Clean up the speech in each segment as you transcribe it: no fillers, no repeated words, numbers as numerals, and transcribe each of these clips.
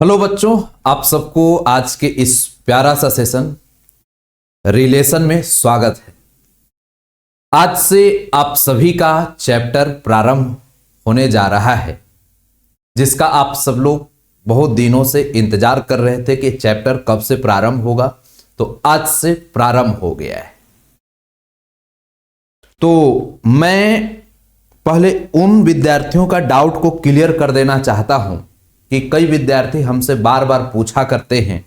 Hello बच्चों, आप सबको आज के इस प्यारा सा सेशन रिलेशन में स्वागत है। आज से आप सभी का चैप्टर प्रारंभ होने जा रहा है, जिसका आप सब लोग बहुत दिनों से इंतजार कर रहे थे कि चैप्टर कब से प्रारंभ होगा। तो आज से प्रारंभ हो गया है। तो मैं पहले उन विद्यार्थियों का डाउट को क्लियर कर देना चाहता हूं कि कई विद्यार्थी हमसे बार बार पूछा करते हैं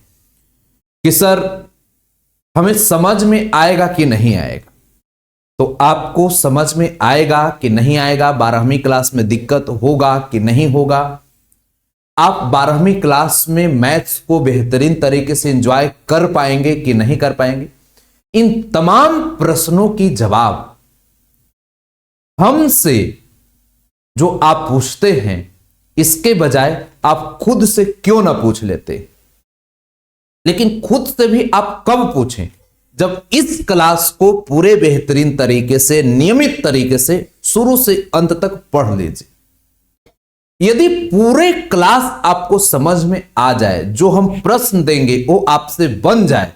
कि सर हमें समझ में आएगा कि नहीं आएगा। तो आपको समझ में आएगा कि नहीं आएगा, 12वीं क्लास में दिक्कत होगा कि नहीं होगा, आप 12वीं क्लास में मैथ्स को बेहतरीन तरीके से एंजॉय कर पाएंगे कि नहीं कर पाएंगे, इन तमाम प्रश्नों की जवाब हमसे जो आप पूछते हैं, इसके बजाय आप खुद से क्यों ना पूछ लेते। लेकिन खुद से भी आप कब पूछें, जब इस क्लास को पूरे बेहतरीन तरीके से, नियमित तरीके से शुरू से अंत तक पढ़ लीजिए। यदि पूरे क्लास आपको समझ में आ जाए, जो हम प्रश्न देंगे वो आपसे बन जाए,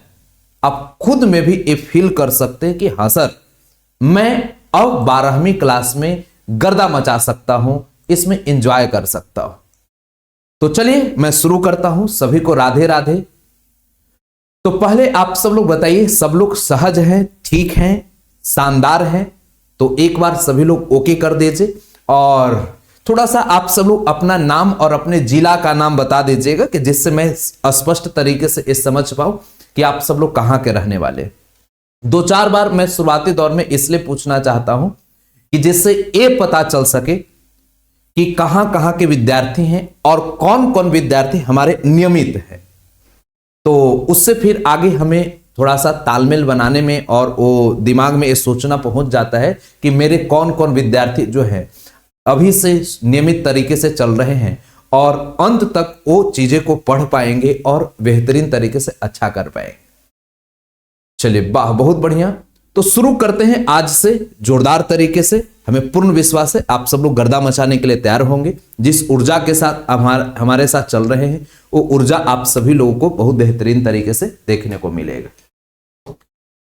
आप खुद में भी ये फील कर सकते हैं कि हां सर, मैं अब 12वीं क्लास में गर्दा मचा सकता हूं, इसमें एंजॉय कर सकता हूं। तो चलिए मैं शुरू करता हूं। सभी को राधे राधे। तो पहले आप सब लोग बताइए, सब लोग सहज हैं, ठीक हैं, शानदार हैं? तो एक बार सभी लोग ओके कर दीजिए और थोड़ा सा आप सब लोग अपना नाम और अपने जिला का नाम बता दीजिएगा, कि जिससे मैं स्पष्ट तरीके से इस समझ पाऊं कि आप सब लोग कहां के रहने वाले। 2-4 बार मैं शुरुआती दौर में इसलिए पूछना चाहता हूं कि जिससे ये पता चल सके कि कहां कहां के विद्यार्थी हैं और कौन कौन विद्यार्थी हमारे नियमित हैं। तो उससे फिर आगे हमें थोड़ा सा तालमेल बनाने में और वो दिमाग में ये सोचना पहुंच जाता है कि मेरे कौन कौन विद्यार्थी जो है अभी से नियमित तरीके से चल रहे हैं और अंत तक वो चीजें को पढ़ पाएंगे और बेहतरीन तरीके से अच्छा कर पाएंगे। चलिए वाह, बहुत बढ़िया। तो शुरू करते हैं आज से जोरदार तरीके से। हमें पूर्ण विश्वास है आप सब लोग गर्दा मचाने के लिए तैयार होंगे। जिस ऊर्जा के साथ हमारे साथ चल रहे हैं, वो ऊर्जा आप सभी लोगों को बहुत बेहतरीन तरीके से देखने को मिलेगा।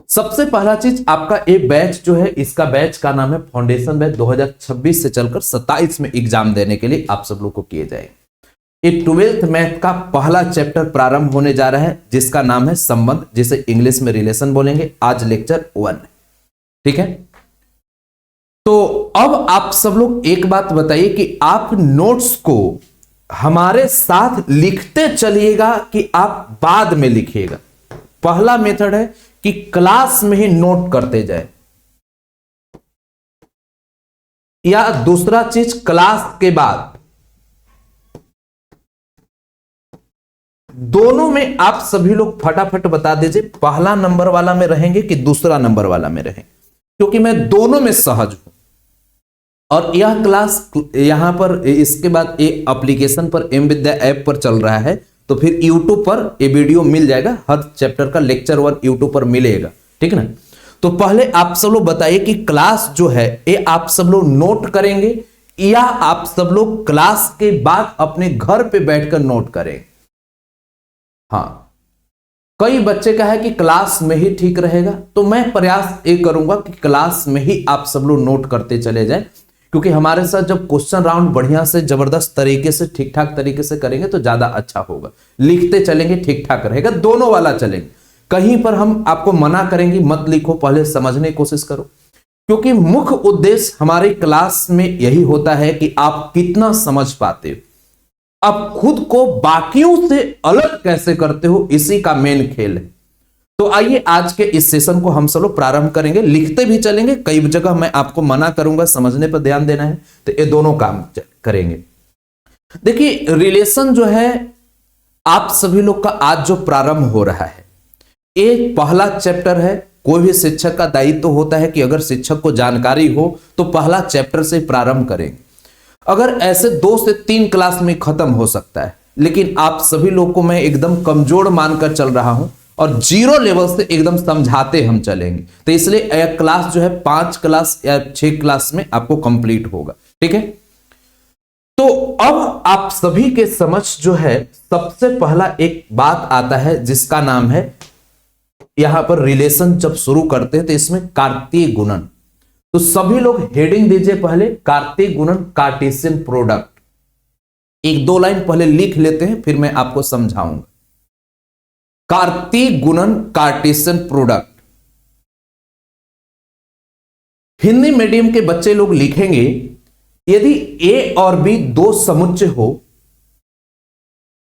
सबसे पहला चीज, आपका ये बैच जो है, इसका बैच का नाम है फाउंडेशन बैच। 2026 से चलकर 27 में एग्जाम देने के लिए आप सब लोग को किए जाएंगे। ये 12th मैथ का पहला चैप्टर प्रारंभ होने जा रहा है, जिसका नाम है संबंध, जिसे इंग्लिश में रिलेशन बोलेंगे। आज लेक्चर 1, ठीक है। तो अब आप सब लोग एक बात बताइए कि आप नोट्स को हमारे साथ लिखते चलिएगा कि आप बाद में लिखिएगा। पहला मेथड है कि क्लास में ही नोट करते जाए, या दूसरा चीज क्लास के बाद। दोनों में आप सभी लोग फटाफट बता दीजिए, पहला नंबर वाला में रहेंगे कि दूसरा नंबर वाला में रहेंगे, क्योंकि मैं दोनों में सहज हूं। और यह क्लास यहां पर, इसके बाद ये एप्लीकेशन पर एम विद्या ऐप पर चल रहा है, तो फिर यूट्यूब पर ये वीडियो मिल जाएगा। हर चैप्टर का लेक्चर 1 यूट्यूब पर मिलेगा, ठीक है ना। तो पहले आप सब लोग बताइए कि क्लास जो है ये आप सब लोग नोट करेंगे, या आप सब लोग क्लास के बाद अपने घर पे बैठकर नोट करेंगे। हाँ, कई बच्चे का है कि क्लास में ही ठीक रहेगा, तो मैं प्रयास ये करूंगा कि क्लास में ही आप सब लोग नोट करते चले जाएं, क्योंकि हमारे साथ जब क्वेश्चन राउंड बढ़िया से, जबरदस्त तरीके से, ठीक ठाक तरीके से करेंगे तो ज्यादा अच्छा होगा। लिखते चलेंगे, ठीक ठाक रहेगा, दोनों वाला चलेंगे। कहीं पर हम आपको मना करेंगे मत लिखो, पहले समझने की कोशिश करो, क्योंकि मुख्य उद्देश्य हमारी क्लास में यही होता है कि आप कितना समझ पाते हो, आप खुद को बाकियों से अलग कैसे करते हो, इसी का मेन खेल है। तो आइए आज के इस सेशन को हम सब लोग प्रारंभ करेंगे। लिखते भी चलेंगे, कई जगह मैं आपको मना करूंगा, समझने पर ध्यान देना है, तो ये दोनों काम करेंगे। देखिए, रिलेशन जो है आप सभी लोग का आज जो प्रारंभ हो रहा है, ये पहला चैप्टर है। कोई भी शिक्षक का दायित्व होता है कि अगर शिक्षक को जानकारी हो तो पहला चैप्टर से प्रारंभ करेंगे। अगर ऐसे 2 से 3 क्लास में खत्म हो सकता है, लेकिन आप सभी लोग को मैं एकदम कमजोर मानकर चल रहा हूं और 0 लेवल से एकदम समझाते हम चलेंगे। तो इसलिए एक क्लास जो है 5 क्लास या 6 क्लास में आपको कंप्लीट होगा, ठीक है। तो अब आप सभी के समझ जो है सबसे पहला एक बात आता है जिसका नाम है, यहां पर रिलेशन जब शुरू करते हैं तो इसमें कार्तीय गुणन। तो सभी लोग हेडिंग दीजिए पहले, कार्तीय गुणन कार्टेशियन प्रोडक्ट। एक दो लाइन पहले लिख लेते हैं फिर मैं आपको समझाऊंगा। कार्तीय गुणन कार्टेशियन प्रोडक्ट हिंदी मीडियम के बच्चे लोग लिखेंगे, यदि ए और बी दो समुच्चय हो,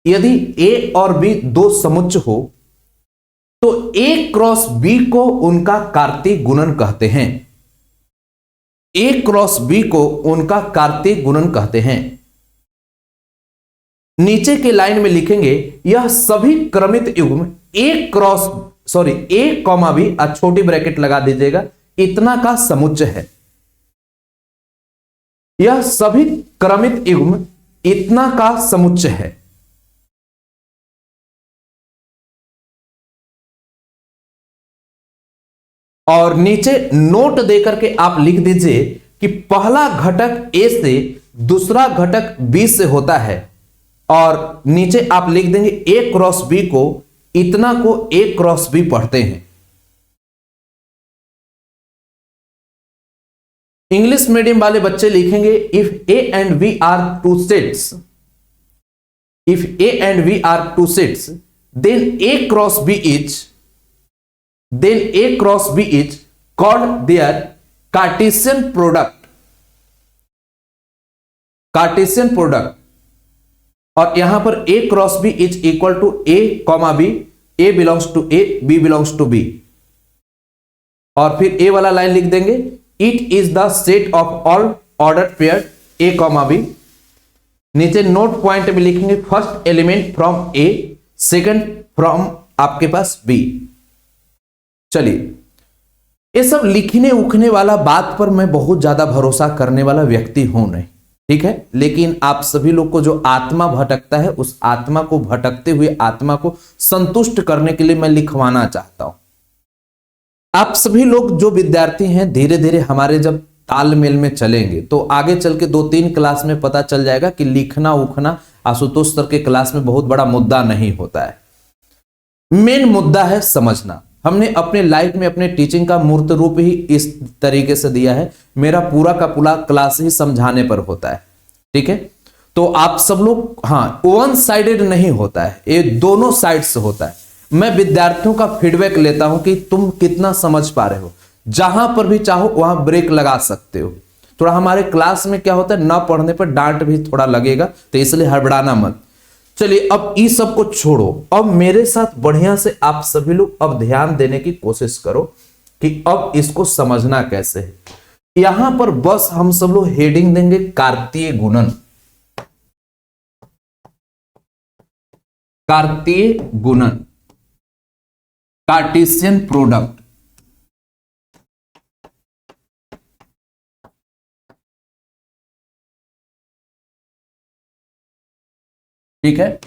यदि ए और बी दो समुच्चय हो तो ए क्रॉस बी को उनका कार्तीय गुणन कहते हैं। ए क्रॉस बी को उनका कार्तीय गुणन कहते हैं। नीचे के लाइन में लिखेंगे, यह सभी क्रमित युग्म ए कॉमा बी, छोटी ब्रैकेट लगा दीजिएगा, इतना का समुच्चय है। यह सभी क्रमित युग्म इतना का समुच्चय है। और नीचे नोट देकर के आप लिख दीजिए कि पहला घटक ए से दूसरा घटक बी से होता है, और नीचे आप लिख देंगे ए क्रॉस बी को, इतना को ए क्रॉस बी पढ़ते हैं। इंग्लिश मीडियम वाले बच्चे लिखेंगे, if A and B are two sets, if A and B are two sets then A cross B is, then A cross B is called their Cartesian product, Cartesian product। और यहां पर A cross B is equal to A comma B, A belongs to A, B belongs to B। और फिर A वाला line लिख देंगे, it is the set of all ordered pair A comma B। नीचे note point में लिखेंगे first element from A, second from आपके पास B। चलिए, ये सब लिखने उखने वाला बात पर मैं बहुत ज्यादा भरोसा करने वाला व्यक्ति हूं नहीं, ठीक है, लेकिन आप सभी लोग को जो आत्मा भटकता है उस आत्मा को, भटकते हुए आत्मा को संतुष्ट करने के लिए मैं लिखवाना चाहता हूं। आप सभी लोग जो विद्यार्थी हैं धीरे धीरे हमारे जब तालमेल में चलेंगे तो आगे चल के 2-3 क्लास में पता चल जाएगा कि लिखना उखना आशुतोष सर के क्लास में बहुत बड़ा मुद्दा नहीं होता है। मेन मुद्दा है समझना। हमने अपने लाइफ में अपने टीचिंग का मूर्त रूप ही इस तरीके से दिया है, मेरा पूरा का पूरा क्लास ही समझाने पर होता है, ठीक है। तो आप सब लोग, हाँ, वन साइडेड नहीं होता है, ये दोनों साइड से होता है। मैं विद्यार्थियों का फीडबैक लेता हूं कि तुम कितना समझ पा रहे हो, जहां पर भी चाहो वहां ब्रेक लगा सकते हो। थोड़ा हमारे क्लास में क्या होता है, ना पढ़ने पर डांट भी थोड़ा लगेगा, तो इसलिए हड़बड़ाना मत। चलिए, अब इस सब को छोड़ो, अब मेरे साथ बढ़िया से आप सभी लोग अब ध्यान देने की कोशिश करो कि अब इसको समझना कैसे है। यहां पर बस हम सब लोग हेडिंग देंगे कार्तीय गुणन, कार्तीय गुणन कार्टेशियन प्रोडक्ट। ठीक है,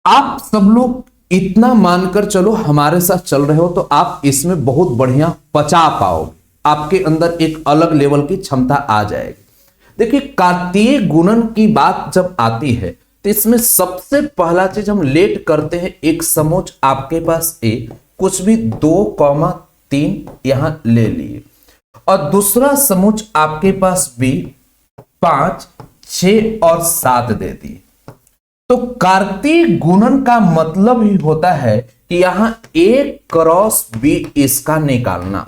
आप सब लोग इतना मानकर चलो हमारे साथ चल रहे हो तो आप इसमें बहुत बढ़िया पचा पाओगे, आपके अंदर एक अलग लेवल की क्षमता आ जाएगी। देखिए, कार्तीय गुणन की बात जब आती है तो इसमें सबसे पहला चीज हम लेट करते हैं, एक समोच्च आपके पास ए, कुछ भी 2,3 यहां ले लिए, और दूसरा समोच्च आपके पास बी 5, 6 और 7 दे दिए। तो कार्तीय गुणन का मतलब ही होता है कि यहां ए क्रॉस बी इसका निकालना।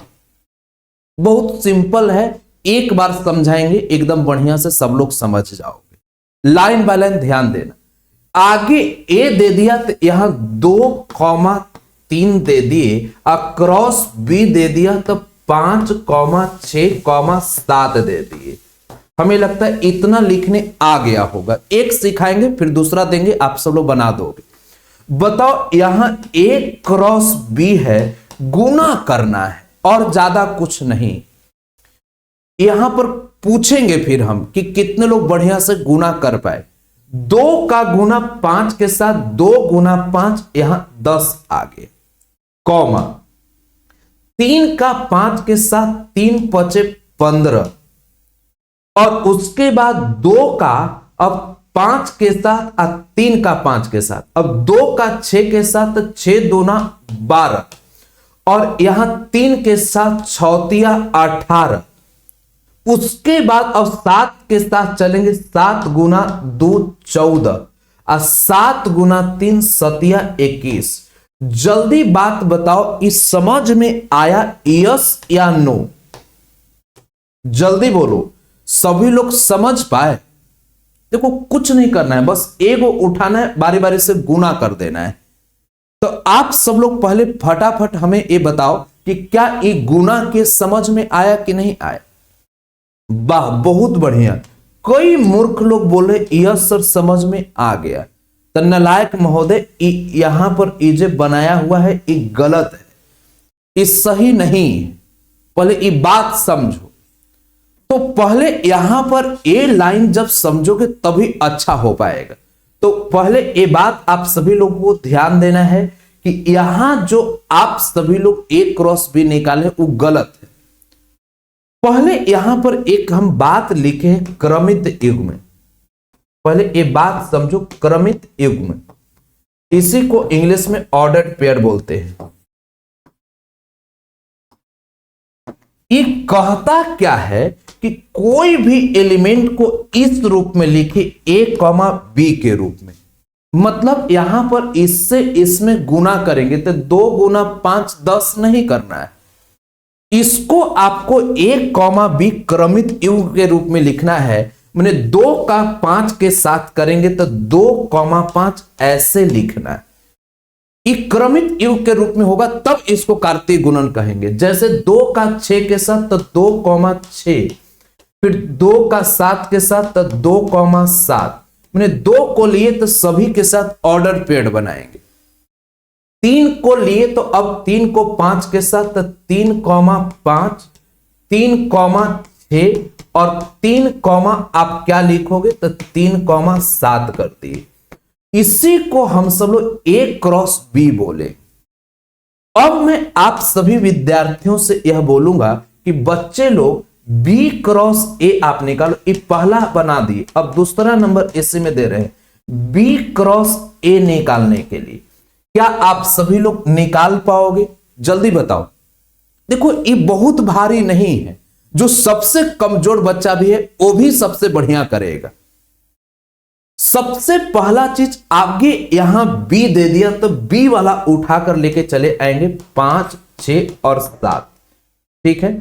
बहुत सिंपल है, एक बार समझाएंगे एकदम बढ़िया से सब लोग समझ जाओगे। लाइन बाय लाइन ध्यान देना। आगे ए दे दिया तो यहां 2,3 दे दिए, क्रॉस बी दे दिया तो 5, 6, 7 दे दिए। हमें लगता है इतना लिखने आ गया होगा। एक सिखाएंगे फिर दूसरा देंगे, आप सब लोग बना दोगे। बताओ, यहां ए क्रॉस बी है, गुना करना है और ज्यादा कुछ नहीं। यहां पर पूछेंगे फिर हम कि कितने लोग बढ़िया से गुना कर पाए। 2 का गुना 5 के साथ 2 गुना 5, यहां 10 आ गए, कॉमा 3 का 5 के साथ 3 × 5 = 15, और उसके बाद 2 का अब 5 के साथ और 3 का 5 के साथ, अब 2 का 6 के साथ, 6 दूना 12 और यहां 3 के साथ 6 18। उसके बाद अब 7 के साथ चलेंगे, 7 गुना 2 14 और 7 गुना 3 7 21। जल्दी बात बताओ, इस समझ में आया यस या नो? जल्दी बोलो, सभी लोग समझ पाए? देखो कुछ नहीं करना है, बस एगो उठाना है, बारी बारी से गुना कर देना है। तो आप सब लोग पहले फटाफट हमें ये बताओ कि क्या ये गुना के समझ में आया कि नहीं आया? वाह, बहुत बढ़िया। कई मूर्ख लोग बोले यस सर समझ में आ गया। तो नालायक महोदय, यहां पर ये जो बनाया हुआ है ये गलत है, ये सही नहीं है। पहले ये बात समझो। तो पहले यहां पर ये लाइन जब समझोगे तभी अच्छा हो पाएगा। तो पहले ये बात आप सभी लोगों को ध्यान देना है कि यहां जो आप सभी लोग A क्रॉस B निकाले वो गलत है। पहले यहां पर एक हम बात लिखे हैं क्रमित युग्म में। पहले ये बात समझो, क्रमित युग्म, इसी को इंग्लिश में ऑर्डर्ड पेयर बोलते हैं। ये कहता क्या है कि कोई भी एलिमेंट को इस रूप में लिखे A, B के रूप में, मतलब यहां पर इससे इसमें गुना करेंगे तो 2 गुना 5 10 नहीं करना है। इसको आपको A, B क्रमित युग्म के रूप में लिखना है। मैंने 2 का 5 के साथ करेंगे तो 2, 5 ऐसे लिखना है। ये क्रमित युग्म के रूप में होगा तब इसको कार्तीय गुणन कहेंगे। जैसे 2 का 6 के साथ तो 2, 6, फिर 2 का 7 के साथ तो 2, 7। मैंने 2 को लिए तो सभी के साथ ऑर्डर पेयर बनाएंगे। 3 को लिए तो अब 3 को 5 के साथ तो 3, 5, 3, 6 और 3, आप क्या लिखोगे तो 3, 7 कर दिए। इसी को हम सब लोग A क्रॉस B बोले। अब मैं आप सभी विद्यार्थियों से यह बोलूंगा कि बच्चे लोग B क्रॉस A आप निकालो। ये पहला बना दिए, अब दूसरा नंबर इसी में दे रहे हैं B क्रॉस A निकालने के लिए। क्या आप सभी लोग निकाल पाओगे? जल्दी बताओ। देखो ये बहुत भारी नहीं है, जो सबसे कमजोर बच्चा भी है वो भी सबसे बढ़िया करेगा। सबसे पहला चीज आगे यहां B दे दिया तो B वाला उठाकर लेके चले आएंगे 5, 6 और 7, ठीक है।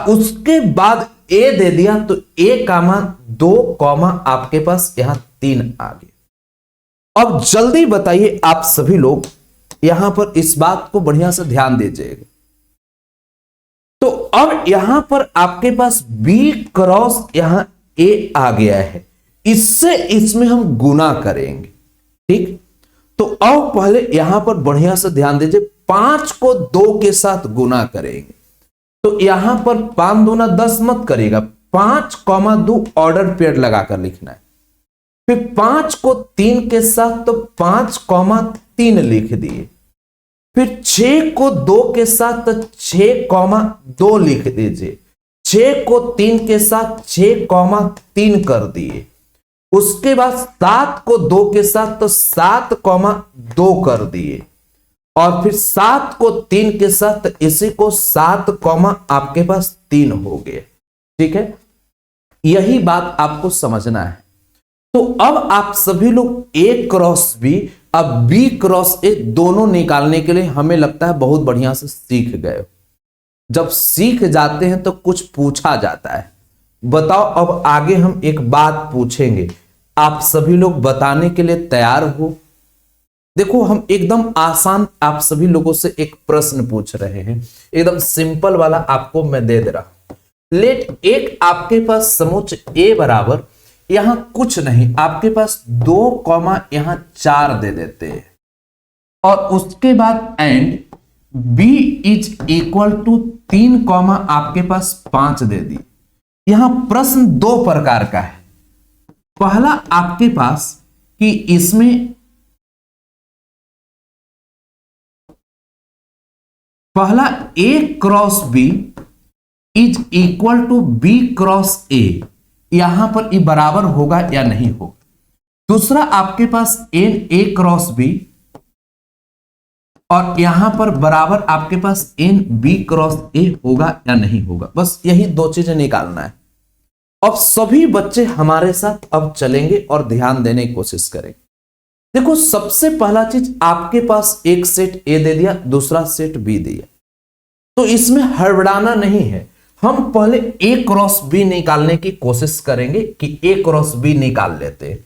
उसके बाद A दे दिया तो A का मान 2, आपके पास यहां 3 आ गया। अब जल्दी बताइए आप सभी लोग, यहां पर इस बात को बढ़िया से ध्यान दीजिएगा। तो अब यहां पर आपके पास B क्रॉस यहां A आ गया है, इससे इसमें हम गुना करेंगे, ठीक। तो अब पहले यहां पर बढ़िया से ध्यान दीजिए, 5 को 2 के साथ गुना करेंगे तो यहां पर 5 दूना 10 मत करेगा, 5, 2 ऑर्डर पेयर लगाकर लिखना है। फिर 5 को 3 के साथ तो 5, 3 लिख दिए। फिर 6 को 2 के साथ तो 6, 2 लिख दीजिए। 6 को 3 के साथ 6, 3 कर दिए। उसके बाद 7 को 2 के साथ तो 7, 2 कर दिए। और फिर 7 को 3 के साथ तो इसी को 7, आपके पास 3 हो गए, ठीक है। यही बात आपको समझना है। तो अब आप सभी लोग A क्रॉस B, अब B क्रॉस A दोनों निकालने के लिए हमें लगता है बहुत बढ़िया से सीख गए। जब सीख जाते हैं तो कुछ पूछा जाता है। बताओ अब आगे हम एक बात पूछेंगे, आप सभी लोग बताने के लिए तैयार हो? देखो हम एकदम आसान आप सभी लोगों से एक प्रश्न पूछ रहे हैं, एकदम सिंपल वाला आपको मैं दे रहा हूं। लेट एक आपके पास समुच्च A बराबर, यहां कुछ नहीं, आपके पास 2, यहां 4 दे देते हैं और उसके बाद and B is equal to 3, आपके पास 5 दे दी। यहां प्रश्न 2 प्रकार का है। पहला आपके पास कि इसमें पहला A cross B is equal to B cross A, यहां पर ये बराबर होगा या नहीं होगा। दूसरा आपके पास एन ए क्रॉस बी और यहां पर बराबर आपके पास एन बी क्रॉस ए होगा या नहीं होगा। बस यही दो चीजें निकालना है। अब सभी बच्चे हमारे साथ अब चलेंगे और ध्यान देने की कोशिश करेंगे। देखो सबसे पहला चीज आपके पास एक सेट ए दे दिया, दूसरा सेट बी दिया, तो इसमें हड़बड़ाना नहीं है। हम पहले ए क्रॉस बी निकालने की कोशिश करेंगे कि ए क्रॉस बी निकाल लेते हैं।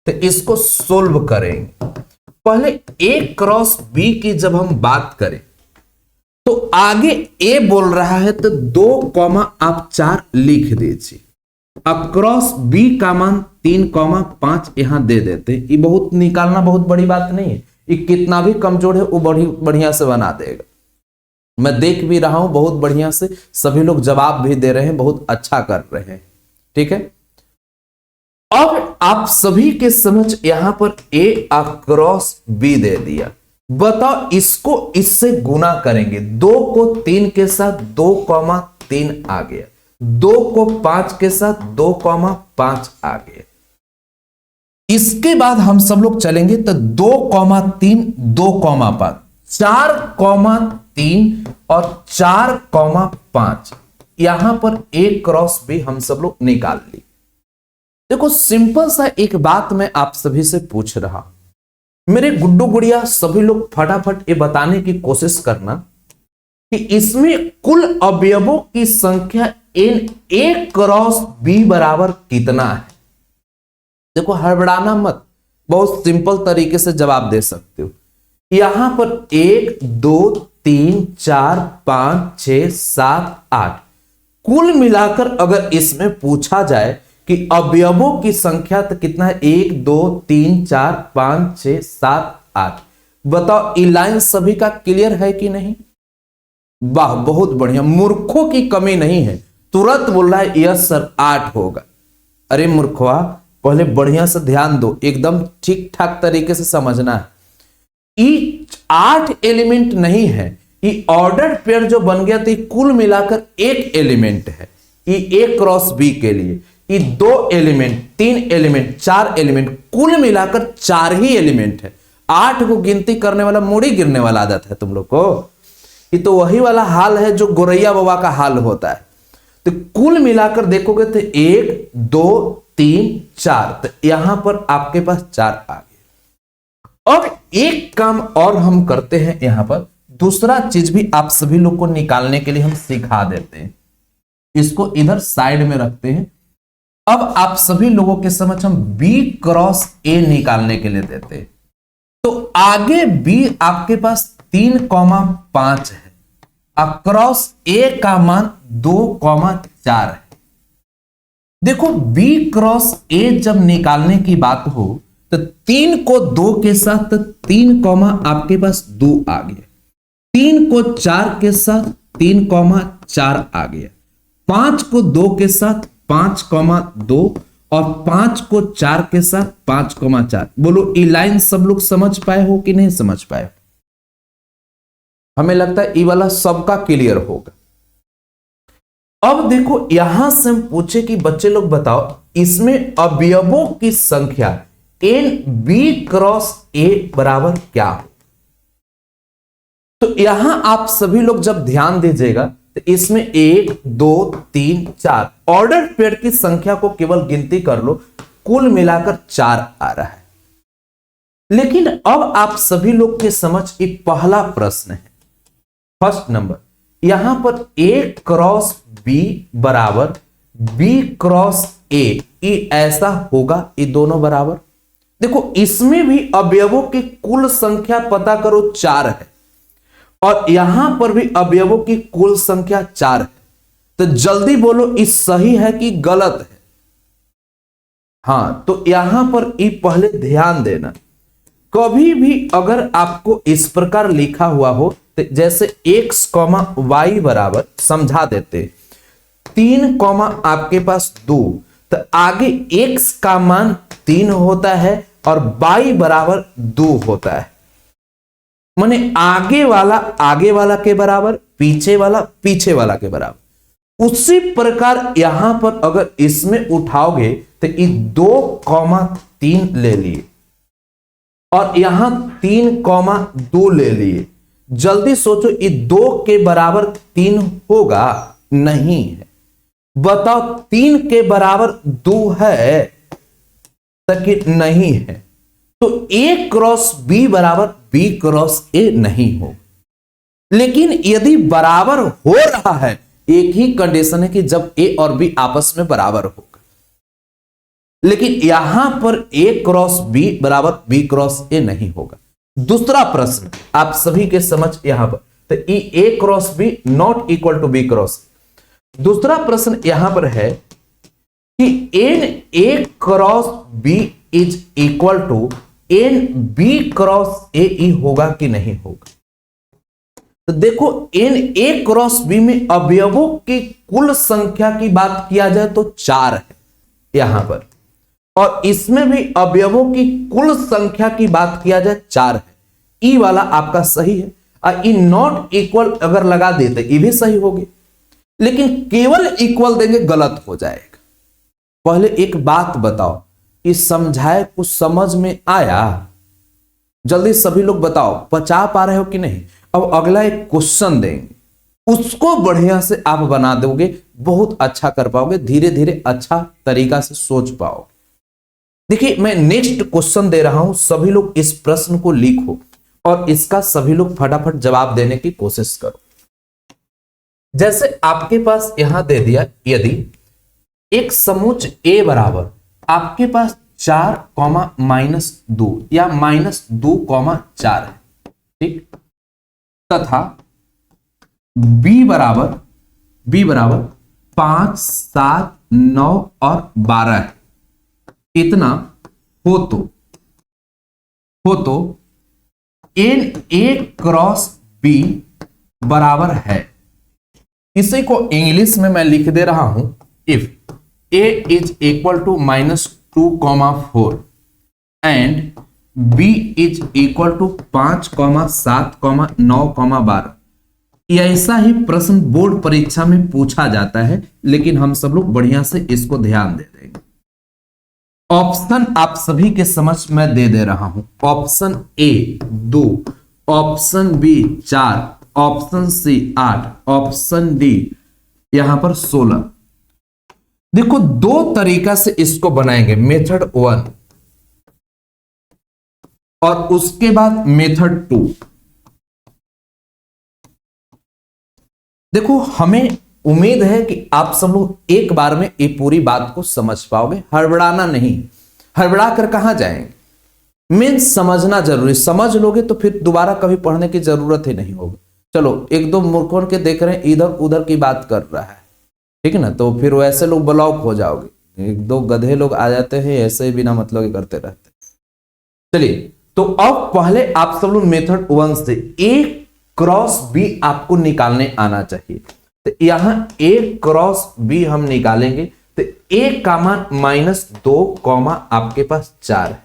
तो इसको सोल्व करेंगे। पहले ए क्रॉस बी की जब हम बात करें तो आगे ए बोल रहा है तो 2, आप 4 लिख दीजिए। अक्रॉस बी का मान 3, 5 यहां दे देते। ये बहुत निकालना बहुत बड़ी बात नहीं है। ये कितना भी कमजोर है वो बढ़िया से बना देगा। मैं देख भी रहा हूं बहुत बढ़िया से, सभी लोग जवाब भी दे रहे हैं, बहुत अच्छा कर रहे हैं। ठीक है, अब आप सभी के समझ यहां पर ए अक्रॉस बी दे दिया। बताओ इसको इससे गुना करेंगे। 2 को 3 के साथ 2, 3 आ गया। 2 को 5 के साथ 2, 5 आ गया। इसके बाद हम सब लोग चलेंगे तो 2, 3 2, 5 4, 3 और 4, 5 यहां पर ए क्रॉस बी हम सब लोग निकाल ली। देखो सिंपल सा एक बात मैं आप सभी से पूछ रहा हूं, मेरे गुड्डू गुड़िया सभी लोग फटाफट ये बताने की कोशिश करना कि इसमें कुल अवयवों की संख्या एन ए क्रॉस बी बराबर कितना है। देखो हड़बड़ाना मत, बहुत सिंपल तरीके से जवाब दे सकते हो। यहां पर 1 2 3 4 5 6 7 8 कुल मिलाकर अगर इसमें पूछा जाए कि अवयवों की संख्या तो कितना है, 1 2 3 4 5 6 7 8। बताओ ये लाइन सभी का क्लियर है कि नहीं? वाह बहुत बढ़िया, मूर्खों की कमी नहीं है। तुरंत बोल रहा है यस सर 8 होगा। अरे मूर्खवा पहले बढ़िया से ध्यान दो, एकदम ठीक ठाक तरीके से समझना है। ये 8 एलिमेंट नहीं है, ये ऑर्डर्ड पेयर जो बन गया तो कुल मिलाकर 1 एलिमेंट है। ये ए क्रॉस बी के लिए ये 2 एलिमेंट 3 एलिमेंट 4 एलिमेंट कुल मिलाकर 4 ही एलिमेंट है। 8 को गिनती करने वाला मुड़ी गिरने वाला आदत है तुम लोग को। ये तो वही वाला हाल है जो गोरैया बाबा का हाल होता है। तो कुल मिलाकर देखोगे तो 1 2 3 4, तो यहां पर आपके पास 4 आ गए। अब एक काम और हम करते हैं, यहां पर दूसरा चीज भी आप सभी लोग को निकालने के लिए हम सिखा देते हैं। इसको इधर साइड में रखते हैं। अब आप सभी लोगों के समझ हम बी क्रॉस ए निकालने के लिए देते हैं। तो आगे बी आपके पास 3, 5 है, अक्रॉस ए का मान 2, 4 है। देखो बी क्रॉस ए जब निकालने की बात हो तो 3 को 2 के साथ 3, आपके पास 2 आ गया। 3 को 4 के साथ 3, 4 आ गया। 5 को 2 के साथ 5, 2 और 5 को 4 के साथ 5, 4। बोलो ये लाइन सब लोग समझ पाए हो कि नहीं समझ पाए? हमें लगता है ये वाला सबका क्लियर होगा। अब देखो यहां से हम पूछे कि बच्चे लोग बताओ इसमें अवयवों की संख्या एन बी क्रॉस ए बराबर क्या हो। तो यहां आप सभी लोग जब ध्यान दीजिएगा तो इसमें 1 2 3 4 ऑर्डर पेयर की संख्या को केवल गिनती कर लो, कुल मिलाकर 4 आ रहा है। लेकिन अब आप सभी लोग के समझ एक पहला प्रश्न है, फर्स्ट नंबर, यहां पर ए क्रॉस बी बराबर बी क्रॉस ए, ये ऐसा होगा ये दोनों बराबर। देखो इसमें भी अवयवों की कुल संख्या पता करो 4 है और यहां पर भी अवयवों की कुल संख्या 4 है। तो जल्दी बोलो ये सही है कि गलत है? हां तो यहां पर ये पहले ध्यान देना, कभी भी अगर आपको इस प्रकार लिखा हुआ हो तो जैसे x, y बराबर समझा देते 3, आपके पास 2, तो आगे x का मान 3 होता है और y बराबर 2 होता है। माने आगे वाला के बराबर, पीछे वाला के बराबर। उसी प्रकार यहां पर अगर इसमें उठाओगे तो ये 2,3 ले लिए और यहां 3,2 ले लिए। जल्दी सोचो, ये 2 के बराबर 3 होगा? नहीं है। बताओ 3 के बराबर 2 है? तक नहीं है। तो A क्रॉस B बराबर B क्रॉस A नहीं हो। लेकिन यदि बराबर हो रहा है, एक ही कंडीशन है कि जब A और B आपस में बराबर होगा। लेकिन यहां पर A क्रॉस B बराबर B क्रॉस A नहीं होगा। दूसरा प्रश्न आप सभी के समझ यहां पर, तो A cross B not equal to B cross. दूसरा प्रश्न यहां पर है कि n A cross B is equal to n B cross A होगा कि नहीं होगा? तो देखो, एन A क्रॉस B में अवयवों की कुल संख्या की बात किया जाए तो 4 है यहां पर, और इसमें भी अवयवों की कुल संख्या की बात किया जाए 4 है। ई वाला आपका सही है, और ई नॉट इक्वल अगर लगा देते ये भी सही होगी, लेकिन केवल इक्वल देंगे गलत हो जाएगा। पहले एक बात बताओ, इस समझाए कुछ समझ में आया? जल्दी सभी लोग बताओ, बचा पा रहे हो कि नहीं? अब अगला एक क्वेश्चन देंगे, उसको बढ़िया से आप बना दोगे, बहुत अच्छा कर पाओगे, धीरे धीरे अच्छा तरीका से सोच पाओगे। देखिए, मैं नेक्स्ट क्वेश्चन दे रहा हूं, सभी लोग इस प्रश्न को लिखो और इसका सभी लोग फटाफट जवाब देने की कोशिश करो। जैसे आपके पास यहां दे दिया, यदि एक समुच्च A बराबर आपके पास 4,-2 या -2,4 है, ठीक, तथा B बराबर 5, 7, 9 और 12 है, इतना हो तो एन A क्रॉस B बराबर है। इसी को इंग्लिश में मैं लिख दे रहा हूं, if A is equal to -2,4 and B is equal to 5, 7, 9, 12। ऐसा ही प्रश्न बोर्ड परीक्षा में पूछा जाता है, लेकिन हम सब लोग बढ़िया से इसको ध्यान दे देंगे। ऑप्शन आप सभी के समझ में दे रहा हूं। Option A 2, option B 4, option C 8, option D यहां पर 16। देखो, 2 तरीका से इसको बनाएंगे, मेथड 1 और उसके बाद मेथड 2। देखो, हमें उम्मीद है कि आप सब लोग एक बार में ये पूरी बात को समझ पाओगे, हड़बड़ाना नहीं। हड़बड़ा कर कहां जाएंगे? मेन समझना जरूरी, समझ लोगे तो फिर दोबारा कभी पढ़ने की जरूरत ही नहीं होगी। चलो, एक दो मूर्खों के देख रहे हैं इधर उधर की बात कर रहा है, ठीक है ना, तो फिर वैसे लोग ब्लॉक हो जाओगे। एक दो गधे लोग आ जाते हैं ऐसे ही बिना मतलब के करते रहते। चलिए, तो अब पहले आप सब लोग मेथड 1 से A क्रॉस B आपको निकालने आना चाहिए। तो यहां A क्रॉस B हम निकालेंगे, तो A का मान -2, आपके पास 4 है।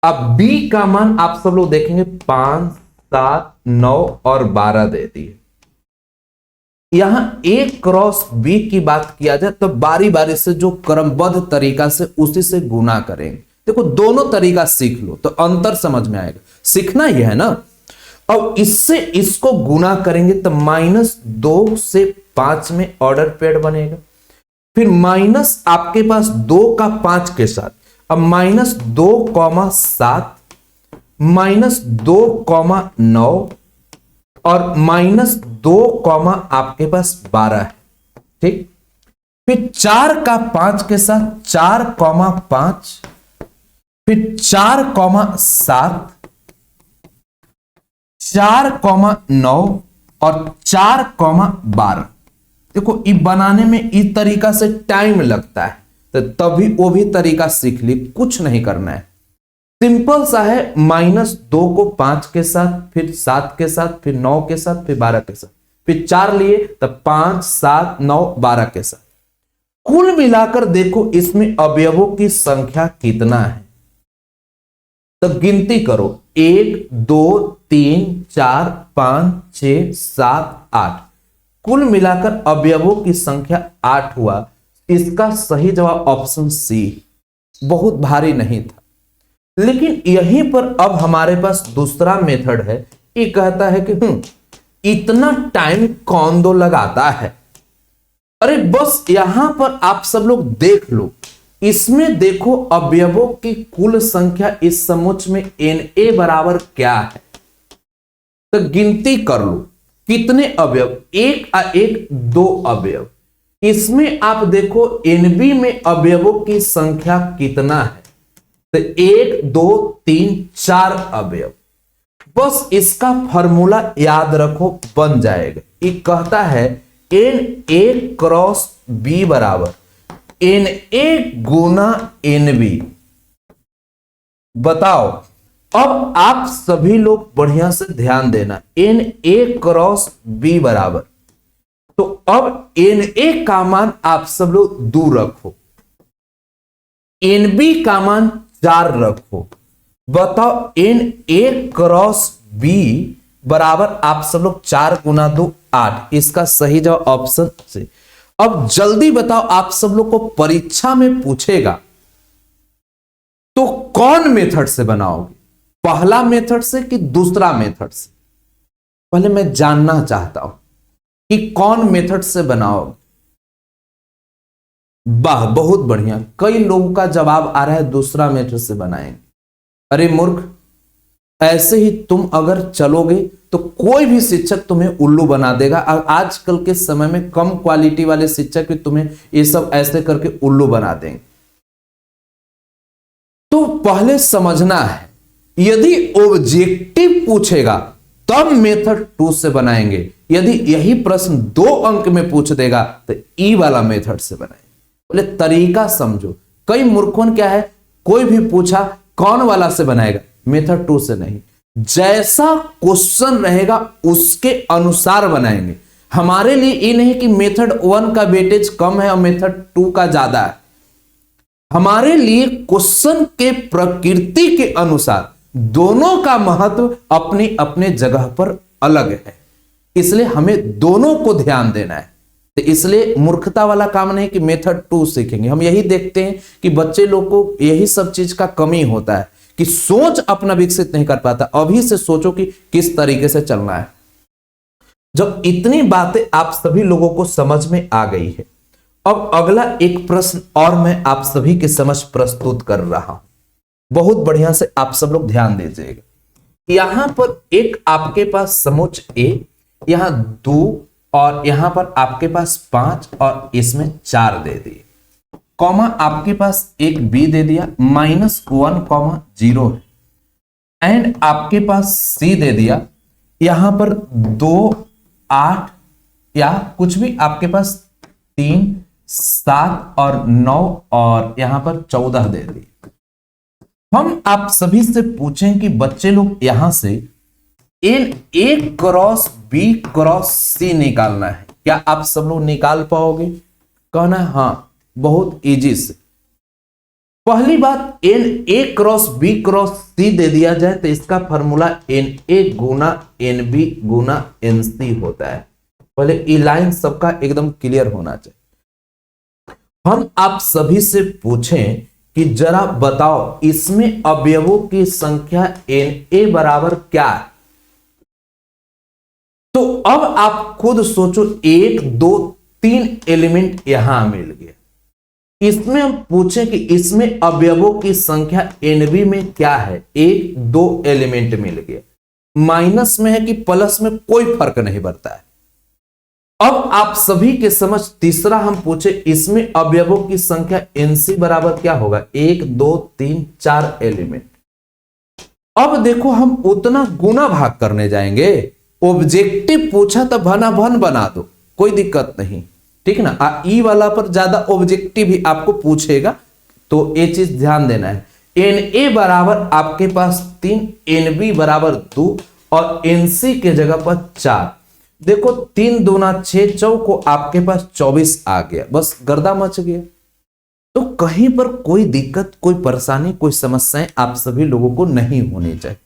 अब B का मान आप सब लोग देखेंगे 5, 7, 9 और 12 दे दिए। यहां A क्रॉस B की बात किया जाए तो बारी बारी से जो क्रमबद्ध तरीका से उसी से गुना करेंगे। देखो, दोनों तरीका सीख लो तो अंतर समझ में आएगा, सीखना ही है ना। अब इससे इसको गुना करेंगे तो -2 से 5 में ऑर्डर पेड बनेगा, फिर माइनस आपके पास 2 का 5 के साथ, अब -2,7, -2,9 और -2, आपके पास 12 है, ठीक। फिर 4 का 5 के साथ 4,5, फिर 4,7, 4,9 और 4,12। देखो, ये बनाने में इस तरीका से टाइम लगता है, तो तभी वो भी तरीका सीख ली, कुछ नहीं करना है, सिंपल सा है। -2 को 5 के साथ, फिर 7 के साथ, फिर 9 के साथ, फिर 12 के साथ, फिर 4 लिए तब 5, 7, 9, 12 के साथ। कुल मिलाकर देखो इसमें अवयवों की संख्या कितना है, तो गिनती करो, 1, 2, 3, 4, 5, 6, 7, 8। कुल मिलाकर अवयवों की संख्या 8 हुआ। इसका सही जवाब ऑप्शन सी, बहुत भारी नहीं था। लेकिन यहीं पर अब हमारे पास दूसरा मेथड है। ये कहता है कि इतना टाइम कौन दो लगाता है। अरे बस यहां पर आप सब लोग देख लो, इसमें देखो अवयवों की कुल संख्या इस समुच्चय में Na बराबर क्या है, तो गिनती कर लो कितने अवयव, एक दो अवयव। इसमें आप देखो Nb में अवयवों की संख्या कितना है, तो 1 2 3 4 अवयव। बस इसका फॉर्मूला याद रखो, बन जाएगा। ये कहता है Na क्रॉस b बराबर Na गुना Nb। बताओ, अब आप सभी लोग बढ़िया से ध्यान देना, Na क्रॉस b बराबर, तो अब Na का मान आप सब लोग दूर रखो, Nb का मान 4 रखो। बताओ Na क्रॉस b बराबर आप सब लोग 4 गुना 2 8। इसका सही जवाब ऑप्शन से। अब जल्दी बताओ, आप सब लोग को परीक्षा में पूछेगा तो कौन मेथड से बनाओगे, पहला मेथड से कि दूसरा मेथड से? पहले मैं जानना चाहता हूं कि कौन मेथड से बनाओगे। वाह, बहुत बढ़िया, कई लोगों का जवाब आ रहा है दूसरा मेथड से बनाएंगे। अरे मूर्ख, ऐसे ही तुम अगर चलोगे तो कोई भी शिक्षक तुम्हें उल्लू बना देगा। आजकल के समय में कम क्वालिटी वाले शिक्षक भी तुम्हें ये सब ऐसे करके उल्लू बना देंगे। तो पहले समझना है, यदि ऑब्जेक्टिव पूछेगा तब मेथड 2 से बनाएंगे। यदि यही प्रश्न 2 अंक में पूछ देगा तो ई वाला मेथड से बनाएंगे। बोले तरीका समझो। कई मूर्खों क्या है, कोई भी पूछा कौन वाला से बनाएगा, मेथड 2 से नहीं, जैसा क्वेश्चन रहेगा उसके अनुसार बनाएंगे। हमारे लिए ये नहीं कि मेथड 1 का वेटेज कम है और मेथड 2 का ज्यादा है। हमारे लिए क्वेश्चन के प्रकृति के अनुसार दोनों का महत्व अपनी अपने जगह पर अलग है, इसलिए हमें दोनों को ध्यान देना है। तो इसलिए मूर्खता वाला काम नहीं कि मेथड 2 सीखेंगे। हम यही देखते हैं कि बच्चे लोग को यही सब चीज का कमी होता है कि सोच अपना विकसित नहीं कर पाता। अभी से सोचो कि किस तरीके से चलना है। जब इतनी बातें आप सभी लोगों को समझ में आ गई है, अब अगला एक प्रश्न और मैं आप सभी के समझ प्रस्तुत कर रहा हूं। बहुत बढ़िया से आप सब लोग ध्यान दीजिएगा। यहां पर एक आपके पास समुच्चय ए, यहां 2 और यहां पर आपके पास 5 और इसमें 4 दे दिए, कॉमा आपके पास एक बी दे दिया, -1, 0 है, एंड आपके पास सी दे दिया, यहां पर 2 8 या कुछ भी आपके पास 3 7 और 9 और यहां पर 14 दे दिए। हम आप सभी से पूछें कि बच्चे लोग यहां से Na cross B cross C निकालना है, क्या आप सब लोग निकाल पाओगे? कहना है हाँ, बहुत इजी से। पहली बात, Na cross B cross C दे दिया जाए तो इसका फॉर्मूला Na गुना Nb गुना Nc होता है। पहले ये लाइन सबका एकदम क्लियर होना चाहिए। हम आप सभी से पूछें कि जरा बताओ इसमें अवयवों की संख्या Na बराबर क्या है? तो अब आप खुद सोचो, 1 2 3 एलिमेंट यहां मिल गया। इसमें हम पूछें कि इसमें अवयवों की संख्या Nb में क्या है? 1 2 एलिमेंट मिल गया। माइनस में है कि प्लस में कोई फर्क नहीं पड़ता है। अब आप सभी के समझ तीसरा हम पूछे, इसमें अवयवों की संख्या Nc बराबर क्या होगा? 1 2 3 4 एलिमेंट। अब देखो हम उतना गुना भाग करने जाएंगे। ऑब्जेक्टिव पूछा तो भना भन बना दो, कोई दिक्कत नहीं, ठीक ना। ई वाला पर ज्यादा ऑब्जेक्टिव ही आपको पूछेगा, तो ये चीज ध्यान देना है। Na बराबर आपके पास 3, Nb बराबर 2 और Nc के जगह पर 4। देखो 3 दूना 6, चौको आपके पास 24 आ गया, बस गर्दा मच गया। तो कहीं पर कोई दिक्कत, कोई परेशानी, कोई समस्याएं आप सभी लोगों को नहीं होनी चाहिए।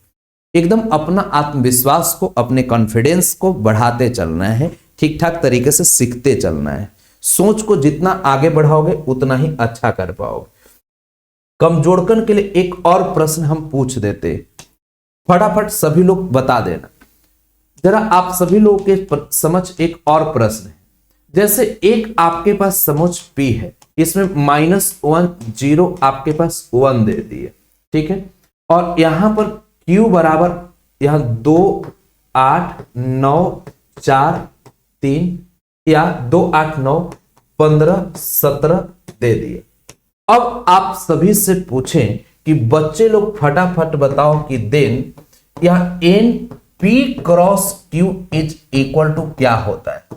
एकदम अपना आत्मविश्वास को, अपने कॉन्फिडेंस को बढ़ाते चलना है, ठीक ठाक तरीके से सीखते चलना है। सोच को जितना आगे बढ़ाओगे उतना ही अच्छा कर पाओगे। कमजोरकन के लिए एक और प्रश्न हम पूछ देते, फटाफट सभी लोग बता देना। जरा आप सभी लोगों के समझ एक और प्रश्न है। जैसे एक आपके पास समोच्च P है, इसमें -1 0 आपके पास 1 दे दिए, ठीक है। और यहां पर Q बराबर यहां 2 8 9 4 3 या 2 8 9 15 17 दे दिए। अब आप सभी से पूछें कि बच्चे लोग फटाफट बताओ कि देन यह n P cross Q is equal to क्या होता है।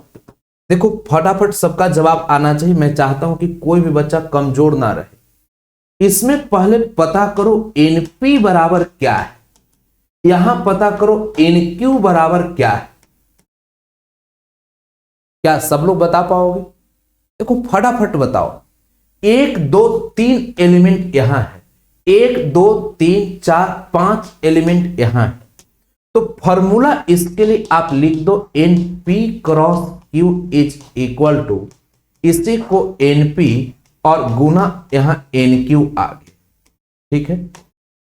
देखो फटाफट सबका जवाब आना चाहिए। मैं चाहता हूं कि कोई भी बच्चा कमजोर ना रहे। इसमें पहले पता करो NP बराबर क्या है, यहां पता करो NQ बराबर क्या है। क्या सब लोग बता पाओगे? देखो फटाफट बताओ। 1 2 3 एलिमेंट यहां है, 1 2 3 4 5 एलिमेंट यहां है। तो फॉर्मूला इसके लिए आप लिख दो NP cross Q is equal to, इसी को NP और गुना यहां NQ आ गया, ठीक है।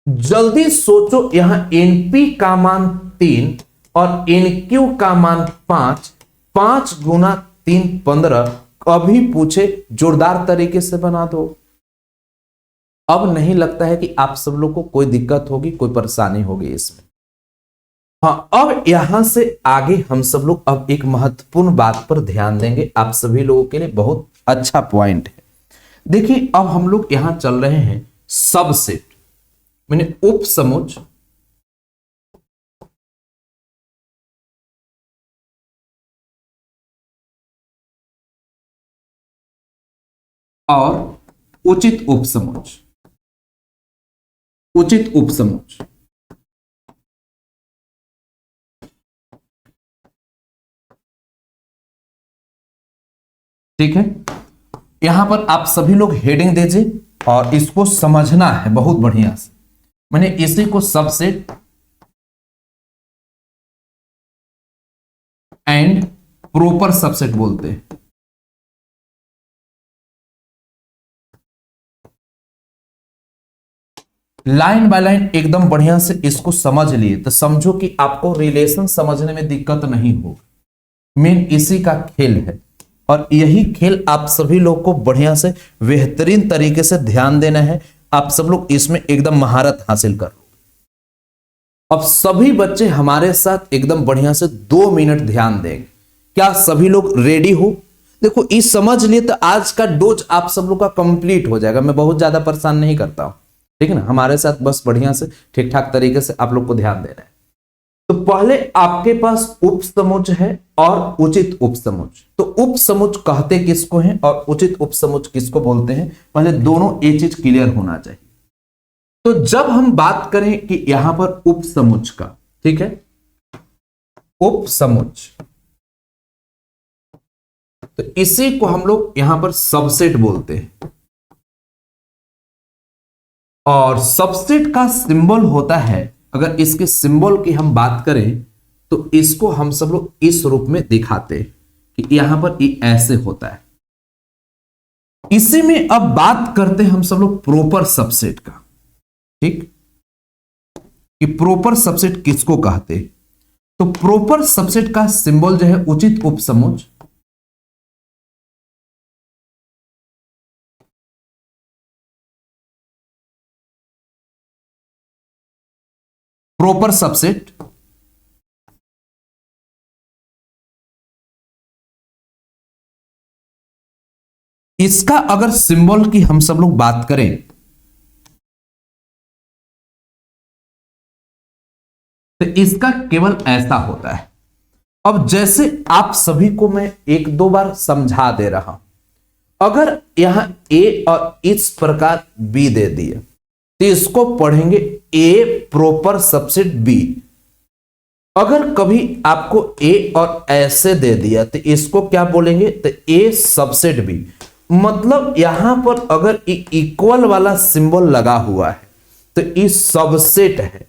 जल्दी सोचो, यहां NP का मान 3 और NQ का मान 5, 5 गुना 3 15। कभी पूछे जोरदार तरीके से बना दो। अब नहीं लगता है कि आप सब लोग को कोई दिक्कत होगी, कोई परेशानी होगी इसमें। हाँ, अब यहां से आगे हम सब लोग अब एक महत्वपूर्ण बात पर ध्यान देंगे। आप सभी लोगों के लिए बहुत अच्छा पॉइंट है। देखिए अब हम लोग यहां चल रहे हैं सबसेट, मैंने उप समुच्च और उचित उपसमुच्च। उचित उपसमुच्च ठीक है। यहां पर आप सभी लोग हेडिंग दीजिए और इसको समझना है बहुत बढ़िया से। मैंने इसी को सबसेट एंड प्रॉपर सबसेट बोलते हैं। लाइन बाय लाइन एकदम बढ़िया से इसको समझ लिए तो समझो कि आपको रिलेशन समझने में दिक्कत नहीं होगी। मेन इसी का खेल है और यही खेल आप सभी लोग को बढ़िया से बेहतरीन तरीके से ध्यान देना है। आप सब लोग इसमें एकदम महारत हासिल कर लो। अब सभी बच्चे हमारे साथ एकदम बढ़िया से 2 मिनट ध्यान देंगे। क्या सभी लोग रेडी हो? देखो इस समझ लिए तो आज का डोज आप सब लोग का कंप्लीट हो जाएगा। मैं बहुत ज्यादा परेशान नहीं करता हूं, ठीक है ना। हमारे साथ बस बढ़िया से ठीक ठाक तरीके से आप लोग को ध्यान देना है। तो पहले आपके पास उपसमुच्च है और उचित उपसमुच्च। तो उपसमुच्च कहते किसको हैं और उचित उपसमुच्च किसको बोलते हैं, पहले दोनों ये चीज क्लियर होना चाहिए। तो जब हम बात करें कि यहां पर उपसमुच्च का, ठीक है, उपसमुच्च, तो इसी को हम लोग यहां पर सबसेट बोलते हैं। और सबसेट का सिंबल होता है, अगर इसके सिंबल की हम बात करें तो इसको हम सब लोग इस रूप में दिखाते हैं कि यहां पर ये ऐसे होता है। इसी में अब बात करते हैं हम सब लोग प्रॉपर सबसेट का, ठीक, कि प्रॉपर सबसेट किसको कहते हैं। तो प्रॉपर सबसेट का सिंबल जो है उचित उपसमुच्च, प्रॉपर सबसेट इसका अगर सिंबल की हम सब लोग बात करें तो इसका केवल ऐसा होता है। अब जैसे आप सभी को मैं 1-2 बार समझा दे रहा हूं। अगर यहां ए और इस प्रकार बी दे दिए तो इसको पढ़ेंगे ए प्रॉपर सबसेट बी। अगर कभी आपको ए और ऐसे दे दिया तो इसको क्या बोलेंगे, तो ए सबसेट बी। मतलब यहां पर अगर इक्वल वाला सिंबल लगा हुआ है तो ये सबसेट है।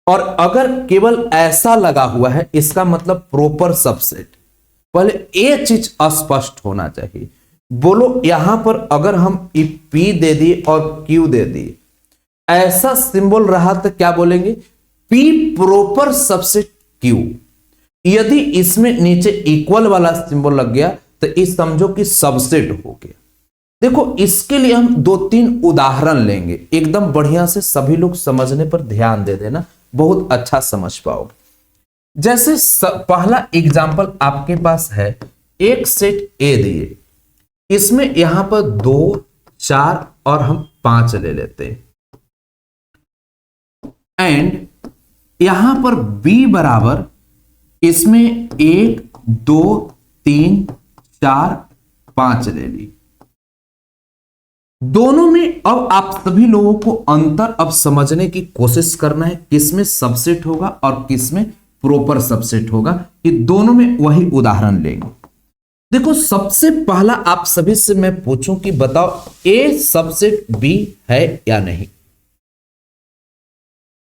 और अगर केवल ऐसा लगा हुआ है इसका मतलब प्रॉपर सबसेट। पहले ये चीज स्पष्ट होना चाहिए। बोलो यहां पर अगर हम P दे दिए और Q दे दिए, ऐसा सिंबल रहा तो क्या बोलेंगे? P proper subset Q। यदि इसमें नीचे इक्वल वाला सिंबल लग गया तो इस समझो कि सबसेट हो गया। देखो इसके लिए हम 2-3 उदाहरण लेंगे, एकदम बढ़िया से सभी लोग समझने पर ध्यान दे देना, बहुत अच्छा समझ पाओगे। जैसे पहला एग्जाम्पल आपके पास है, एक सेट ए दिए, इसमें यहां पर 2, 4 और हम 5 ले लेते हैं, एंड यहां पर बी बराबर इसमें 1, 2, 3, 4, 5 ले ली। दोनों में अब आप सभी लोगों को अंतर अब समझने की कोशिश करना है, किसमें सबसेट होगा और किसमें प्रॉपर सबसेट होगा। ये दोनों में वही उदाहरण लेंगे। देखो सबसे पहला आप सभी से मैं पूछूं कि बताओ ए सबसेट बी है या नहीं।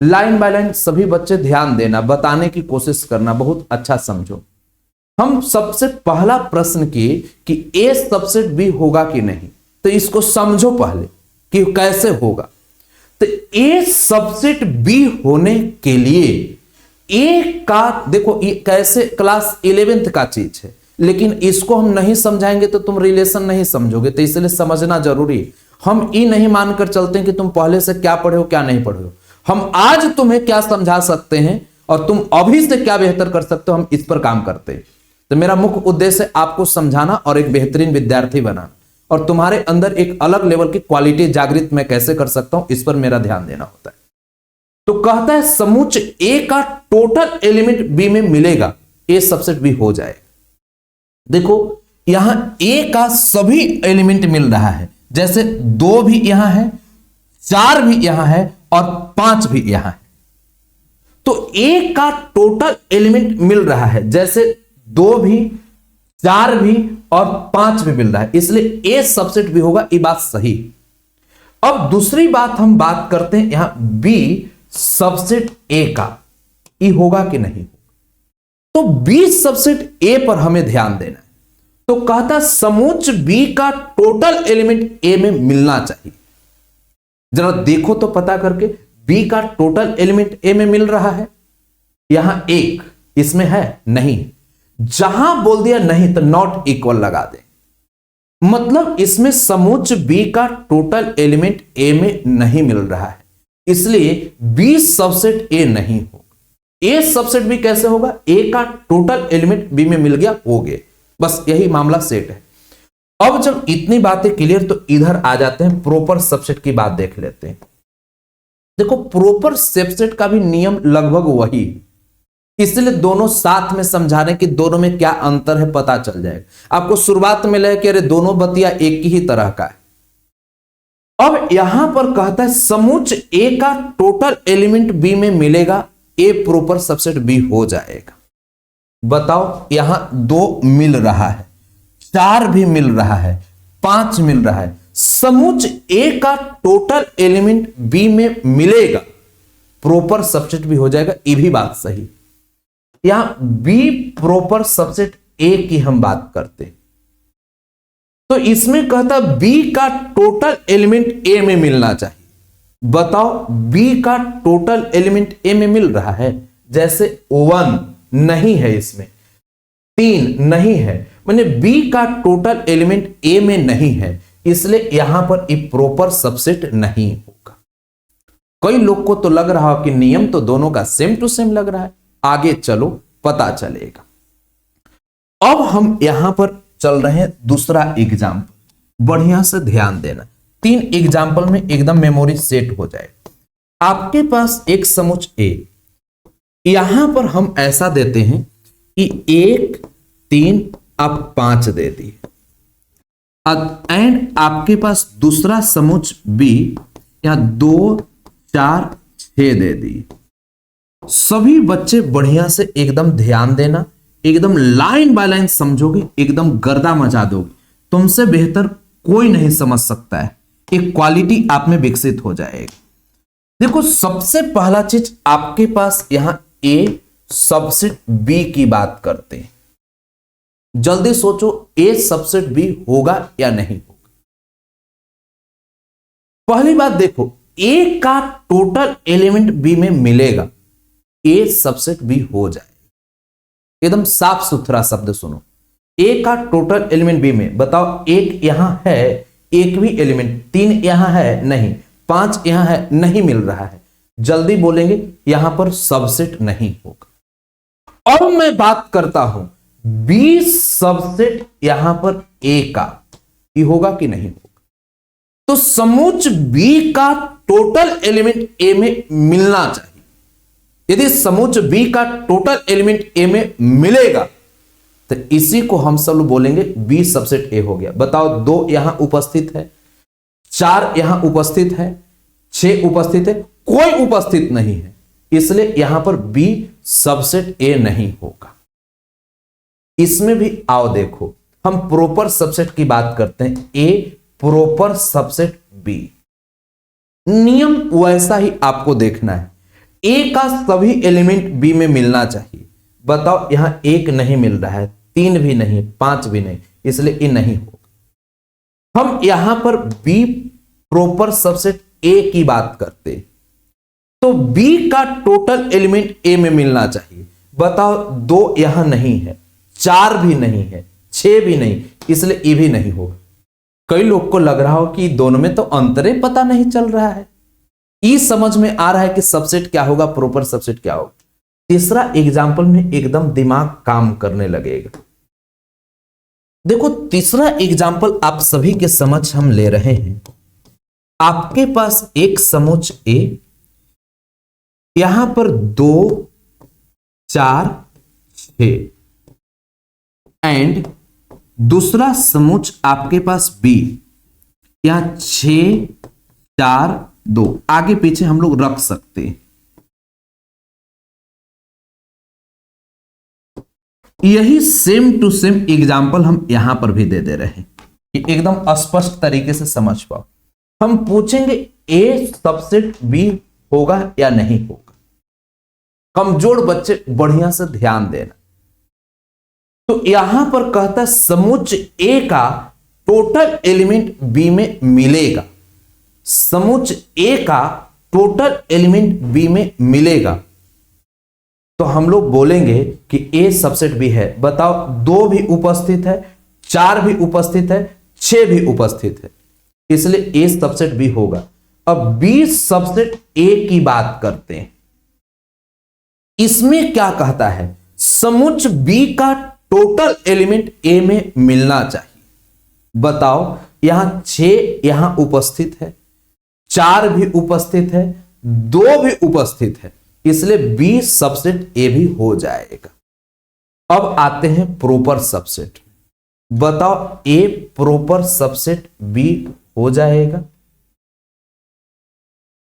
लाइन बाय लाइन सभी बच्चे ध्यान देना, बताने की कोशिश करना, बहुत अच्छा समझो। हम सबसे पहला प्रश्न किए कि ए सबसेट बी होगा कि नहीं, तो इसको समझो पहले कि कैसे होगा। तो ए सबसेट बी होने के लिए ए का देखो ये कैसे, क्लास 11th का चीज है, लेकिन इसको हम नहीं समझाएंगे तो तुम रिलेशन नहीं समझोगे, तो इसलिए समझना जरूरी है। हम ये नहीं मानकर चलते हैं कि तुम पहले से क्या पढ़े हो क्या नहीं पढ़े हो। हम आज तुम्हें क्या समझा सकते हैं और तुम अभी से क्या बेहतर कर सकते हो, हम इस पर काम करते हैं। तो मेरा मुख्य उद्देश्य आपको समझाना और एक बेहतरीन विद्यार्थी बनाना, और तुम्हारे अंदर एक अलग लेवल की क्वालिटी जागृत मैं कैसे कर सकता हूं, इस पर मेरा ध्यान देना होता है। तो कहता है समुच्चय ए का टोटल एलिमेंट बी में मिलेगा, ए सबसेट बी हो जाए। देखो यहां ए का सभी एलिमेंट मिल रहा है, जैसे 2 भी यहां है, 4 भी यहां है और 5 भी यहां है। तो ए का टोटल एलिमेंट मिल रहा है, जैसे 2 भी, 4 भी और 5 भी मिल रहा है, इसलिए ए सबसेट भी होगा। ये बात सही। अब दूसरी बात हम बात करते हैं यहां बी सबसेट ए का, ये होगा कि नहीं। तो बी सबसेट ए पर हमें ध्यान देना है। तो कहता समुच्चय बी का टोटल एलिमेंट ए में मिलना चाहिए। जरा देखो तो पता करके, बी का टोटल एलिमेंट ए में मिल रहा है। यहां 1 इसमें है नहीं, जहां बोल दिया नहीं तो नॉट इक्वल लगा दे, मतलब इसमें समुच्चय बी का टोटल एलिमेंट ए में नहीं मिल रहा है, इसलिए बी सबसेट ए नहीं होगा। ए सबसेट बी कैसे होगा? ए का टोटल एलिमेंट बी में मिल गया, हो गए, बस यही मामला सेट है। अब जब इतनी बातें क्लियर, तो इधर आ जाते हैं प्रॉपर सबसेट की बात देख लेते हैं। देखो प्रॉपर सबसेट का भी नियम लगभग वही है, इसलिए दोनों साथ में समझाने कि दोनों में क्या अंतर है पता चल जाएगा। आपको शुरुआत में लगे कि अरे दोनों बतिया एक ही तरह का है। अब यहां पर कहता है समुच्चय ए का टोटल एलिमेंट बी में मिलेगा, ए प्रॉपर सबसेट बी हो जाएगा। बताओ यहां 2 मिल रहा है, 4 भी मिल रहा है, 5 मिल रहा है, समुच्चय ए का टोटल एलिमेंट बी में मिलेगा, प्रॉपर सबसेट भी हो जाएगा, ये भी बात सही। यहां बी प्रॉपर सबसेट ए की हम बात करते, तो इसमें कहता बी का टोटल एलिमेंट ए में मिलना चाहिए। बताओ बी का टोटल एलिमेंट ए में मिल रहा है, जैसे 1 नहीं है, इसमें 3 नहीं है, माने बी का टोटल एलिमेंट ए में नहीं है, इसलिए यहां पर ये प्रॉपर सबसेट नहीं होगा। कई लोग को तो लग रहा हो कि नियम तो दोनों का सेम टू सेम लग रहा है, आगे चलो पता चलेगा। अब हम यहां पर चल रहे हैं दूसरा एग्जाम्पल, बढ़िया से ध्यान देना। 3 एग्जाम्पल में एकदम मेमोरी सेट हो जाए। आपके पास एक समुच्चय ए, यहां पर हम ऐसा देते हैं कि 1, 3 आप 5 दे दिए, एंड आपके पास दूसरा समुच्चय बी, यहां 2, 4, 6 दे दिए। सभी बच्चे बढ़िया से एकदम ध्यान देना, एकदम लाइन बाय लाइन समझोगे, एकदम गर्दा मचा दोगे। तुमसे बेहतर कोई नहीं समझ सकता है, एक क्वालिटी आप में विकसित हो जाएगी। देखो सबसे पहला चीज आपके पास यहां ए सबसेट बी की बात करते हैं। जल्दी सोचो, ए सबसेट बी होगा या नहीं होगा। पहली बात देखो, ए का टोटल एलिमेंट बी में मिलेगा, ए सबसेट बी हो जाएगा। एकदम साफ सुथरा शब्द सुनो, ए का टोटल एलिमेंट बी में, बताओ एक यहां है, एक भी एलिमेंट, 3 यहां है नहीं, 5 यहां है नहीं, मिल रहा है, जल्दी बोलेंगे यहां पर सबसेट नहीं होगा। अब मैं बात करता हूं बी सबसेट यहां पर ए का, ये होगा कि नहीं होगा। तो समोच्च बी का टोटल एलिमेंट ए में मिलना चाहिए। यदि समोच्च बी का टोटल एलिमेंट ए में मिलेगा तो इसी को हम सब बोलेंगे बी सबसेट ए हो गया। बताओ 2 यहां उपस्थित है, 4 यहां उपस्थित है, 6 उपस्थित है, कोई उपस्थित नहीं है, इसलिए यहां पर बी सबसेट ए नहीं होगा। इसमें भी आओ देखो, हम प्रॉपर सबसेट की बात करते हैं, ए प्रॉपर सबसेट बी। नियम वैसा ही आपको देखना है, ए का सभी एलिमेंट बी में मिलना चाहिए। बताओ यहां 1 नहीं मिल रहा है, 3 भी नहीं, 5 भी नहीं, इसलिए ये नहीं होगा। हम यहां पर बी प्रॉपर सबसेट ए की बात करते, तो बी का टोटल एलिमेंट ए में मिलना चाहिए। बताओ 2 यहां नहीं है, 4 भी नहीं है, 6 भी नहीं, इसलिए ये भी नहीं होगा। कई लोग को लग रहा हो कि दोनों में तो अंतर पता नहीं चल रहा है, ये समझ में आ रहा है कि सबसेट क्या होगा, प्रॉपर सबसेट क्या होगा। तीसरा एग्जाम्पल में एकदम दिमाग काम करने लगेगा। देखो तीसरा एग्जाम्पल आप सभी के समझ हम ले रहे हैं। आपके पास एक समोच्च ए, यहां पर 2 4 6 एंड दूसरा समोच्च आपके पास बी, यहां 6 4 2, आगे पीछे हम लोग रख सकते हैं। यही सेम टू सेम एग्जाम्पल हम यहां पर भी दे दे रहे हैं, एकदम स्पष्ट तरीके से समझ पाओ। हम पूछेंगे ए सबसेट बी होगा या नहीं होगा। कमजोर बच्चे बढ़िया से ध्यान देना। तो यहां पर कहता है समोच्च ए का टोटल एलिमेंट बी में मिलेगा, समोच्च ए का टोटल एलिमेंट बी में मिलेगा, तो हम लोग बोलेंगे कि ए सबसेट बी है। बताओ 2 भी उपस्थित है, 4 भी उपस्थित है, 6 भी उपस्थित है, इसलिए ए सबसेट बी होगा। अब बी सबसेट ए की बात करते हैं। इसमें क्या कहता है, समोच्च बी का टोटल एलिमेंट ए में मिलना चाहिए। बताओ यहां 6 यहां उपस्थित है, 4 भी उपस्थित है, 2 भी उपस्थित है, इसलिए बी सबसेट ए भी हो जाएगा। अब आते हैं प्रॉपर सबसेट। बताओ ए प्रॉपर सबसेट बी हो जाएगा।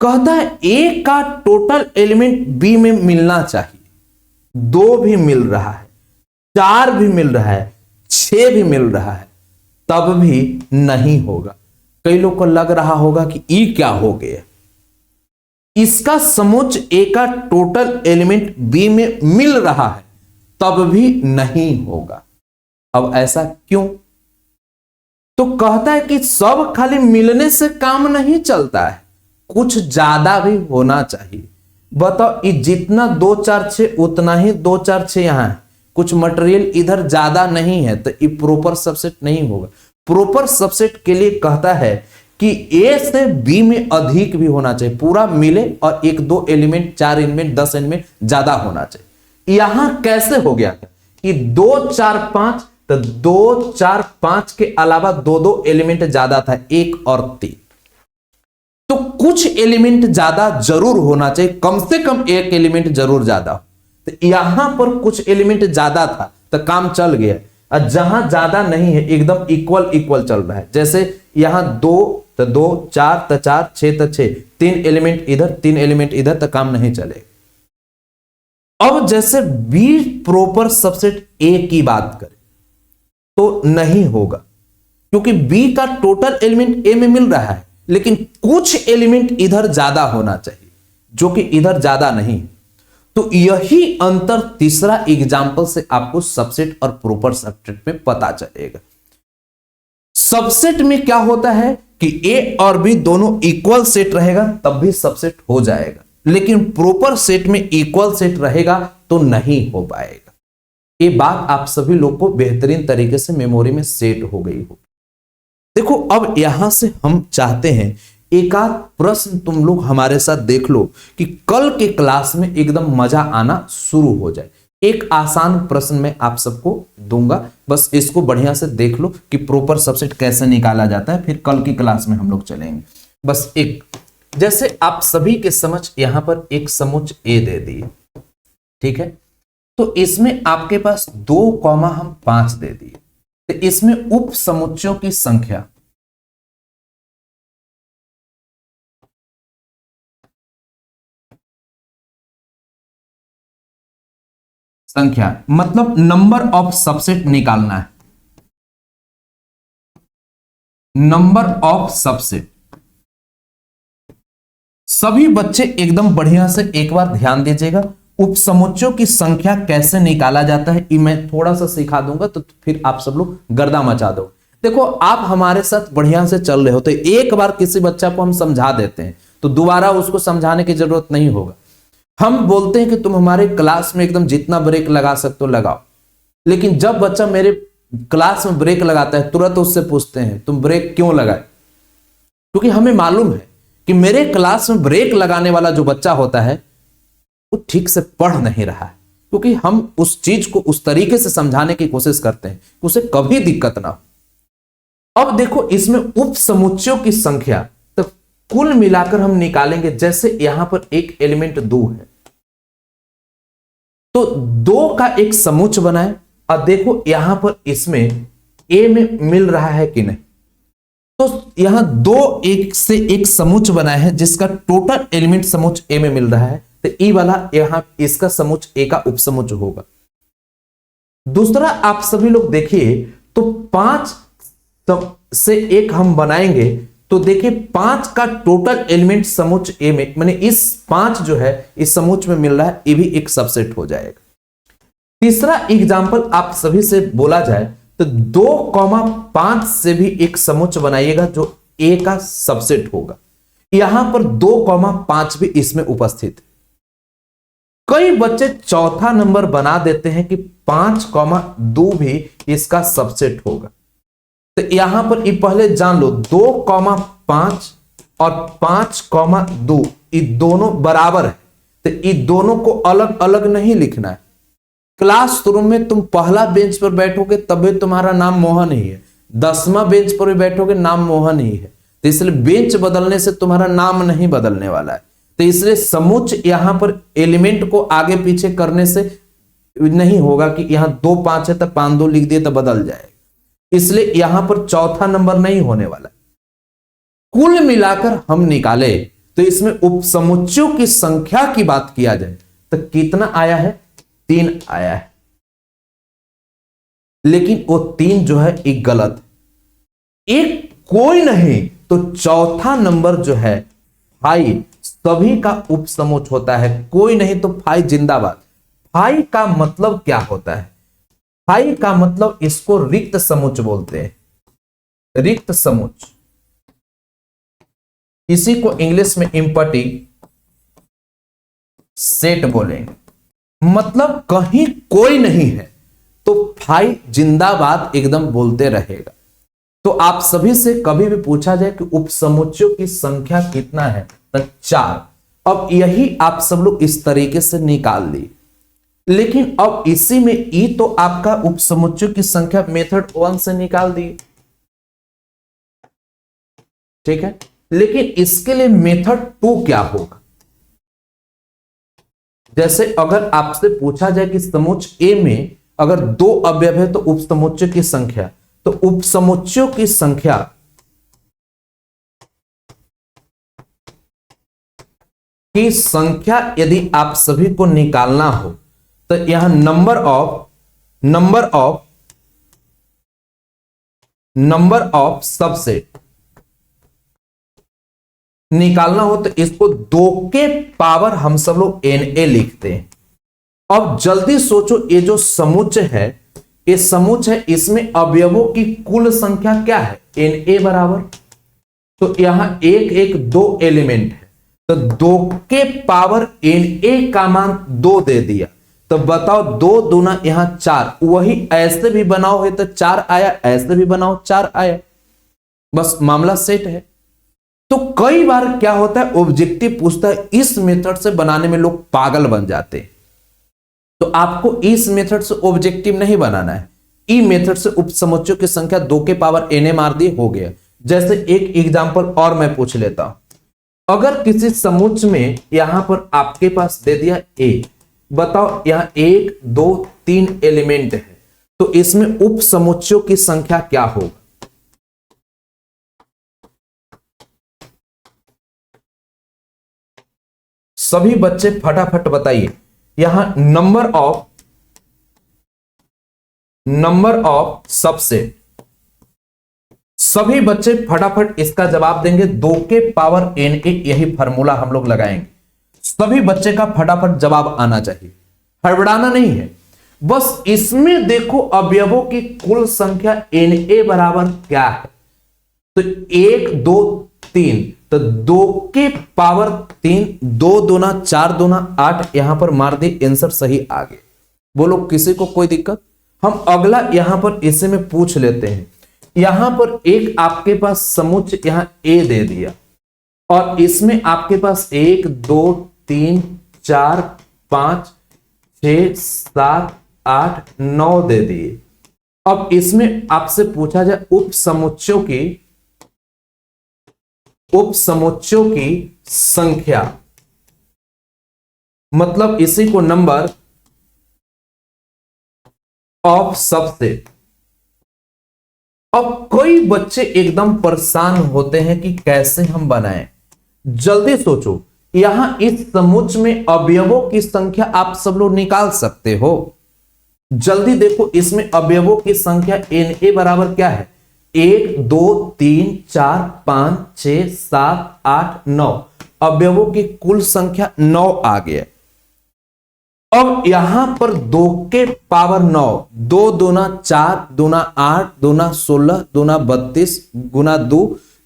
कहता है ए का टोटल एलिमेंट बी में मिलना चाहिए, 2 भी मिल रहा है, 4 भी मिल रहा है, 6 भी मिल रहा है, तब भी नहीं होगा। कई लोग को लग रहा होगा कि ई क्या हो गया, इसका समोच्च ए का टोटल एलिमेंट बी में मिल रहा है, तब भी नहीं होगा। अब ऐसा क्यों? तो कहता है कि सब खाली मिलने से काम नहीं चलता है, कुछ ज्यादा भी होना चाहिए। बताओ ये जितना 2 4 6 उतना ही 2 4 6 यहां है, कुछ मटेरियल इधर ज्यादा नहीं है, तो ये प्रॉपर सबसेट नहीं होगा। प्रॉपर सबसेट के लिए कहता है कि ए से बी में अधिक भी होना चाहिए, पूरा मिले और 1 2 एलिमेंट 4 एलिमेंट 10 एलिमेंट ज्यादा होना चाहिए। यहां कैसे हो गया कि 2 4 5, तो 2 4 5 के अलावा 2 2 एलिमेंट ज्यादा था, 1 और 3, तो कुछ एलिमेंट ज्यादा जरूर होना चाहिए, कम से कम 1 एलिमेंट जरूर ज्यादा हो। तो यहां पर कुछ एलिमेंट ज्यादा था तो काम चल गया, और जहां ज्यादा नहीं है एकदम इक्वल इक्वल चल रहा है। जैसे यहां 2 तो 2, 4 तो 4, 6 तो 6, 3 एलिमेंट इधर 3 एलिमेंट इधर, तो काम नहीं चलेगा। अब जैसे बी प्रॉपर सबसेट ए की बात करें तो नहीं होगा, क्योंकि बी का टोटल एलिमेंट ए में मिल रहा है, लेकिन कुछ एलिमेंट इधर ज्यादा होना चाहिए। जो कि इधर ज्यादा नहीं। तो यही अंतर तीसरा एग्जाम्पल से आपको सबसेट और प्रॉपर सबसेट में पता चलेगा। सबसेट में क्या होता है कि ए और बी दोनों इक्वल सेट रहेगा तब भी सबसेट हो जाएगा, लेकिन प्रॉपर सेट में इक्वल सेट रहेगा तो नहीं हो पाएगा। ये बात आप सभी लोग को बेहतरीन तरीके से मेमोरी में सेट हो गई हो। देखो अब यहां से हम चाहते हैं एक आध प्रश्न तुम लोग हमारे साथ देख लो कि कल के क्लास में एकदम मजा आना शुरू हो जाए। एक आसान प्रश्न मैं आप सबको दूंगा, बस इसको बढ़िया से देख लो कि प्रॉपर सबसेट कैसे निकाला जाता है, फिर कल की क्लास में हम लोग चलेंगे। बस एक, जैसे आप सभी के समझ यहां पर एक समुच्च ए दे दिए, ठीक है, तो इसमें आपके पास 2,5 दे दिए, तो इसमें उप समुच्चयों की संख्या मतलब नंबर ऑफ सबसेट निकालना है। नंबर ऑफ सबसेट, सभी बच्चे एकदम बढ़िया से एक बार ध्यान दीजिएगा। उपसमुच्चयों की संख्या कैसे निकाला जाता है ये मैं थोड़ा सा सिखा दूंगा, तो फिर आप सब लोग गर्दा मचा दो। देखो आप हमारे साथ बढ़िया से चल रहे हो, तो एक बार किसी बच्चा को हम समझा देते हैं तो दोबारा उसको समझाने की जरूरत नहीं होगा। हम बोलते हैं कि तुम हमारे क्लास में एकदम जितना ब्रेक लगा सकते हो लगाओ, लेकिन जब बच्चा मेरे क्लास में ब्रेक लगाता है तुरंत उससे पूछते हैं तुम ब्रेक क्यों लगाए, क्योंकि हमें मालूम है कि मेरे क्लास में ब्रेक लगाने वाला जो बच्चा होता है वो ठीक से पढ़ नहीं रहा है, क्योंकि हम उस चीज को उस तरीके से समझाने की कोशिश करते हैं कि उसे कभी दिक्कत ना हो। अब देखो इसमें उप समुच्चयों की संख्या तो कुल मिलाकर हम निकालेंगे। जैसे यहां पर एक एलिमेंट 2 है, तो 2 का एक समुच्च बनाए, और देखो यहां पर इसमें ए में मिल रहा है कि नहीं, तो यहां 2 एक से एक समुच्च बनाए हैं जिसका टोटल एलिमेंट समुच्च ए में मिल रहा है, तो ई वाला यहां इसका समुच्च ए का उपसमुच्च होगा। दूसरा आप सभी लोग देखिए, तो 5 से एक हम बनाएंगे, तो देखिए 5 का टोटल एलिमेंट समुच्च ए में, माने इस 5 जो है इस समुच्च में मिल रहा है, ये भी एक सबसेट हो जाएगा। तीसरा एग्जाम्पल आप सभी से बोला जाए तो 2,5 से भी एक समुच्च बनाइएगा जो ए का सबसेट होगा। यहां पर 2,5 भी इसमें उपस्थित है। कई बच्चे चौथा नंबर बना देते हैं कि 5,2 भी इसका सबसेट होगा, तो यहां पर ये पहले जान लो 2,5 और 5,2 ये दोनों बराबर है, तो ये दोनों को अलग अलग नहीं लिखना है। क्लासरूम में तुम पहला बेंच पर बैठोगे तब भी तुम्हारा नाम मोहन ही है, 10वां बेंच पर भी बैठोगे नाम मोहन ही है, तो इसलिए बेंच बदलने से तुम्हारा नाम नहीं बदलने वाला है। तो इसलिए समुच्च यहां पर एलिमेंट को आगे पीछे करने से नहीं होगा कि यहां 2,5 है तो 5,2 लिख दिए तो बदल जाएगा, इसलिए यहां पर चौथा नंबर नहीं होने वाला। कुल मिलाकर हम निकाले तो इसमें उपसमुच्चयों की संख्या की बात किया जाए तो कितना आया है, 3 आया है, लेकिन वो 3 जो है एक गलत है। एक कोई नहीं तो चौथा नंबर जो है 5 सभी का उपसमुच्च होता है, कोई नहीं तो 5 जिंदाबाद। 5 का मतलब क्या होता है, 5 का मतलब इसको रिक्त समुच्च बोलते हैं, रिक्त समुच्च, इसी को इंग्लिश में एम्प्टी सेट बोलेंगे। मतलब कहीं कोई नहीं है तो 5 जिंदाबाद एकदम बोलते रहेगा। तो आप सभी से कभी भी पूछा जाए कि उपसमुच्चयों की संख्या कितना है तो 4। अब यही आप सब लोग इस तरीके से निकाल ली, लेकिन अब इसी में ई तो आपका उपसमुच्चयों की संख्या मेथड 1 से निकाल दी, ठीक है, लेकिन इसके लिए मेथड 2 क्या होगा। जैसे अगर आपसे पूछा जाए कि समुच्च ए में अगर 2 अवयव है तो उपसमुच्चय की संख्या, तो उपसमुच्चयों की संख्या यदि आप सभी को निकालना हो तो यहां नंबर ऑफ सबसेट निकालना हो तो इसको 2 के पावर हम सब लोग Na लिखते हैं। अब जल्दी सोचो, ये जो समुच्चय है, ये समुच्चय है, इसमें अवयवों की कुल संख्या क्या है? Na बराबर, तो यहां 1 1 2 एलिमेंट है, तो 2 के पावर Na का मान 2 दे दिया। तो बताओ 2 दूना यहां 4, वही ऐसे भी बनाओ है तो 4 आया, ऐसे भी बनाओ 4 आया, बस मामला सेट है। तो कई बार क्या होता है, ऑब्जेक्टिव पूछता है, इस मेथड से बनाने में लोग पागल बन जाते हैं। तो आपको इस मेथड से ऑब्जेक्टिव नहीं बनाना है, ई मेथड से उपसमुच्चयों की संख्या 2 के पावर Na मार दिए, हो गया। जैसे एक एग्जांपल और मैं पूछ लेता हूं, अगर किसी समुच्चय में यहां पर आपके पास दे दिया A, बताओ यहां 1 2 3 एलिमेंट है, तो इसमें उपसमुच्चयों की संख्या क्या होगा? सभी बच्चे फटाफट बताइए। यहां नंबर ऑफ सबसेट, सभी बच्चे फटाफट इसका जवाब देंगे। 2 के पावर Na, यही फॉर्मूला हम लोग लगाएंगे। सभी बच्चे का फटाफट जवाब आना चाहिए, हड़बड़ाना नहीं है। बस इसमें देखो अवयवों की कुल संख्या Na बराबर क्या है, तो 1 2 3, तो 2 के पावर 3, 2 दूना 4 दूना 8, यहां पर मार दी, आंसर सही आ गए। बोलो किसी को कोई दिक्कत? हम अगला यहां पर इसे में पूछ लेते हैं। यहां पर एक आपके पास समुच्चय यहां A दे दिया, और इसमें आपके पास 1 2 3 4 5 6 7 8 9 दे दिए। अब इसमें आपसे पूछा जाए उपसमुच्चयों की संख्या, मतलब इसी को नंबर ऑफ सबसेट। अब कई बच्चे एकदम परेशान होते हैं कि कैसे हम बनाएं। जल्दी सोचो, यहां इस समुच्चय में अवयवों की संख्या आप सब लोग निकाल सकते हो। जल्दी देखो, इसमें अवयवों की संख्या Na बराबर क्या है? 1 2 3 4 5 6 7 8 9, अवयवों की कुल संख्या 9 आ गया। अब यहां पर 2 के पावर 9, 2 दूना 4 दूना 8 दूना 16 दूना 32 गुना 2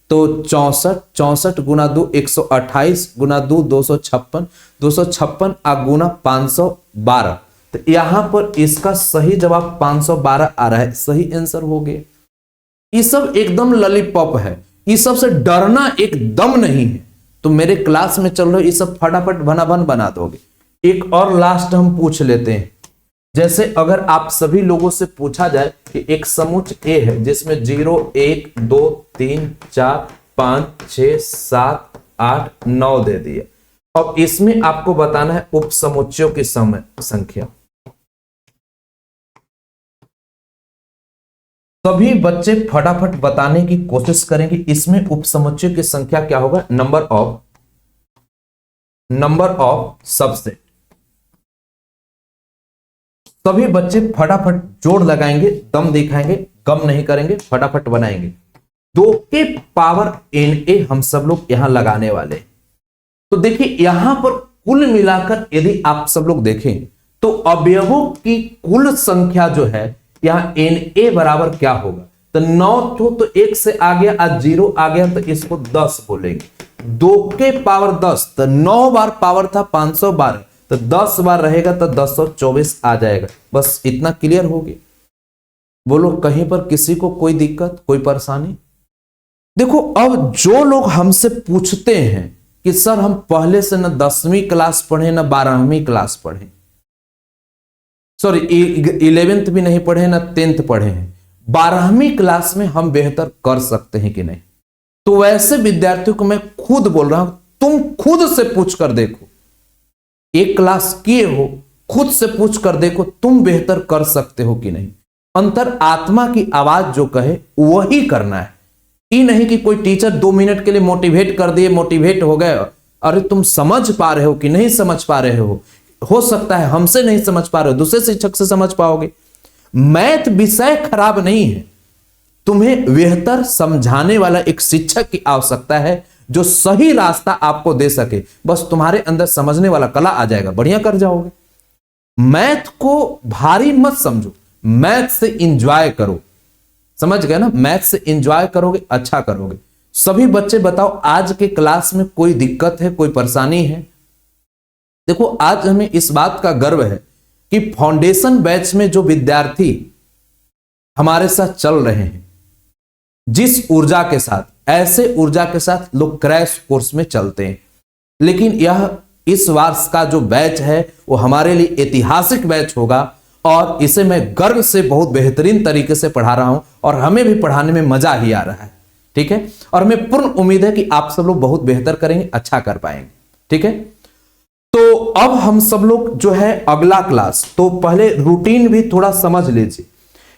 तो 64, 64 गुना 2 128 गुना 2 256, 256 गुना 512, तो यहां पर इसका सही जवाब 512 आ रहा है, सही आंसर हो गया। ये सब एकदम लॉलीपॉप है, ये सब से डरना एकदम नहीं है। तो मेरे क्लास में चल रहे, ये सब फटाफट भनाभन बना दोगे। एक और लास्ट हम पूछ लेते हैं। जैसे अगर आप सभी लोगों से पूछा जाए कि एक समुच्चय A है जिसमें 0 1 2 3 4 5 6 7 8 9 दे दिए, अब इसमें आपको बताना है उपसमुच्चयों की संख्या। सभी बच्चे फटाफट बताने की कोशिश करेंगे, इसमें उपसमुच्चय की संख्या क्या होगा? Number of subset. सभी बच्चे फटाफट जोड़ लगाएंगे, दम दिखाएंगे, गम नहीं करेंगे, फटाफट बनाएंगे। 2 के पावर Na हम सब लोग यहां लगाने वाले। तो देखिए यहां पर कुल मिलाकर यदि आप सब लोग देखें तो अवयवों की कुल संख्या जो है यहां Na बराबर क्या होगा? तो 9 तो 1 से आ गया, आज 0 आ गया, तो इसको 10 बोलेंगे। 2 के पावर 10, तो 9 बार पावर था 512, तो 10 बार रहेगा तो 1024 आ जाएगा। बस इतना क्लियर हो गया। बोलो कहीं पर किसी को कोई दिक्कत, कोई परेशानी? देखो अब जो लोग हमसे पूछते हैं कि सर हम पहले से न 10वीं क्लास पढ़े न 12वीं क्लास पढ़े, सॉरी 11th भी नहीं पढ़े ना 10th पढ़े हैं, 12वीं क्लास में हम बेहतर कर सकते हैं कि नहीं? तो वैसे विद्यार्थियों को मैं खुद बोल रहा हूं, तुम खुद से पूछ कर देखो, एक क्लास किए हो, खुद से पूछ कर देखो तुम बेहतर कर सकते हो कि नहीं। अंतर आत्मा की आवाज जो कहे वही करना है, ये नहीं कि कोई टीचर 2 मिनट के लिए मोटिवेट कर दिए, मोटिवेट हो गए, अरे तुम समझ पा रहे हो कि नहीं समझ पा रहे हो सकता है हमसे नहीं समझ पा रहे हो, दूसरे शिक्षक से समझ पाओगे। मैथ विषय खराब नहीं है, तुम्हें बेहतर समझाने वाला एक शिक्षक की आवश्यकता है जो सही रास्ता आपको दे सके। बस तुम्हारे अंदर समझने वाला कला आ जाएगा, बढ़िया कर जाओगे। मैथ को भारी मत समझो, मैथ से इंजॉय करो, समझ गए ना, मैथ से इंजॉय करोगे अच्छा करोगे। सभी बच्चे बताओ आज के क्लास में कोई दिक्कत है, कोई परेशानी है? देखो आज हमें इस बात का गर्व है कि फाउंडेशन बैच में जो विद्यार्थी हमारे साथ चल रहे हैं, जिस ऊर्जा के साथ, ऐसे ऊर्जा के साथ लोग क्रैश कोर्स में चलते हैं। लेकिन यह इस वर्ष का जो बैच है वो हमारे लिए ऐतिहासिक बैच होगा और इसे मैं गर्व से बहुत बेहतरीन तरीके से पढ़ा रहा हूं और हमें भी पढ़ाने में मजा ही आ रहा है, ठीक है। और हमें पूर्ण उम्मीद है कि आप सब लोग बहुत बेहतर करेंगे, अच्छा कर पाएंगे, ठीक है। तो अब हम सब लोग जो है अगला क्लास, तो पहले रूटीन भी थोड़ा समझ लीजिए।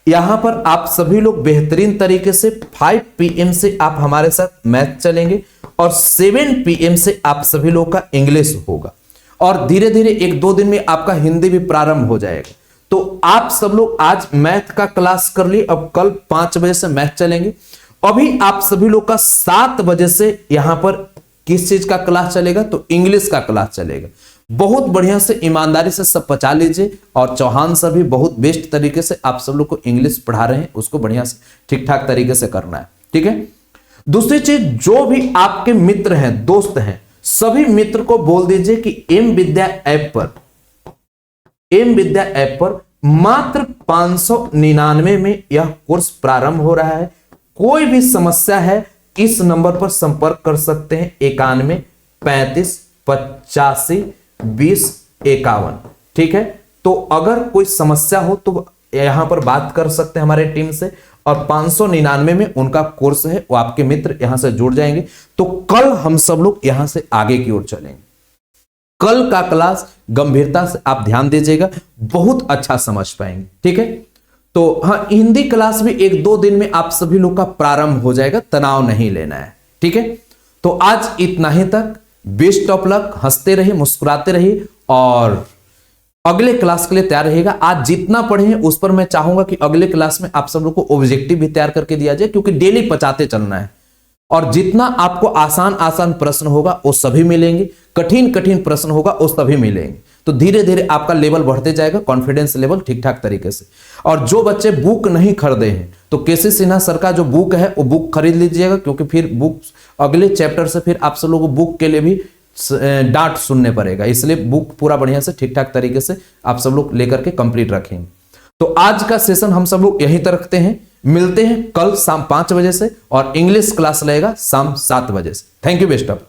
यहां पर आप सभी लोग बेहतरीन तरीके से 5 PM से आप हमारे साथ मैथ चलेंगे और 7 PM से आप सभी लोग का इंग्लिश होगा और धीरे धीरे 1-2 दिन में आपका हिंदी भी प्रारंभ हो जाएगा। तो आप सब लोग आज मैथ का क्लास कर लिए, अब कल 5 बजे से मैथ चलेंगे। अभी आप सभी लोग का 7 बजे से यहां पर किस चीज का क्लास चलेगा? तो इंग्लिश का क्लास चलेगा। बहुत बढ़िया से ईमानदारी से सब पचा लीजिए और चौहान सर भी बहुत बेस्ट तरीके से आप सब लोग को इंग्लिश पढ़ा रहे हैं, उसको बढ़िया से ठीक ठाक तरीके से करना है, ठीक है। दूसरी चीज, जो भी आपके मित्र हैं, दोस्त हैं, सभी मित्र को बोल दीजिए कि एम विद्या ऐप पर मात्र 599 में यह कोर्स प्रारंभ हो रहा है। कोई भी समस्या है इस नंबर पर संपर्क कर सकते हैं, 91 35 85 20 51, ठीक है। तो अगर कोई समस्या हो तो यहां पर बात कर सकते हैं हमारे टीम से और 599 में उनका कोर्स है, वो आपके मित्र यहां से जुड़ जाएंगे। तो कल हम सब लोग यहां से आगे की ओर चलेंगे। कल का क्लास गंभीरता से आप ध्यान दीजिएगा, बहुत अच्छा समझ पाएंगे, ठीक है। तो हाँ, हिंदी क्लास भी 1-2 दिन में आप सभी लोग का प्रारंभ हो जाएगा, तनाव नहीं लेना है, ठीक है। तो आज इतना ही तक, बेस्ट ऑफ लक, हंसते रहिए, मुस्कुराते रहिए और अगले क्लास के लिए तैयार रहिएगा। आज जितना पढ़े हैं उस पर मैं चाहूंगा कि अगले क्लास में आप सब लोग को ऑब्जेक्टिव भी तैयार करके दिया जाए, क्योंकि डेली पचाते चलना है और जितना आपको आसान प्रश्न होगा वो सभी मिलेंगे, कठिन प्रश्न होगा वो सभी मिलेंगे। तो धीरे धीरे आपका लेवल बढ़ते जाएगा, कॉन्फिडेंस लेवल ठीक ठाक तरीके से। और जो बच्चे बुक नहीं खरीदे हैं तो केसी सिन्हा सर का जो बुक है वो बुक खरीद लीजिएगा, क्योंकि फिर बुक अगले चैप्टर से फिर आप सब लोगों को बुक के लिए भी डांट सुनने पड़ेगा, इसलिए बुक पूरा बढ़िया से ठीक ठाक तरीके से आप सब लोग लेकर के कंप्लीट रखेंगे। तो आज का सेशन हम सब लोग यहीं तक रखते हैं, मिलते हैं कल शाम 5 बजे से और इंग्लिश क्लास रहेगा शाम 7 बजे से। Thank you, best of.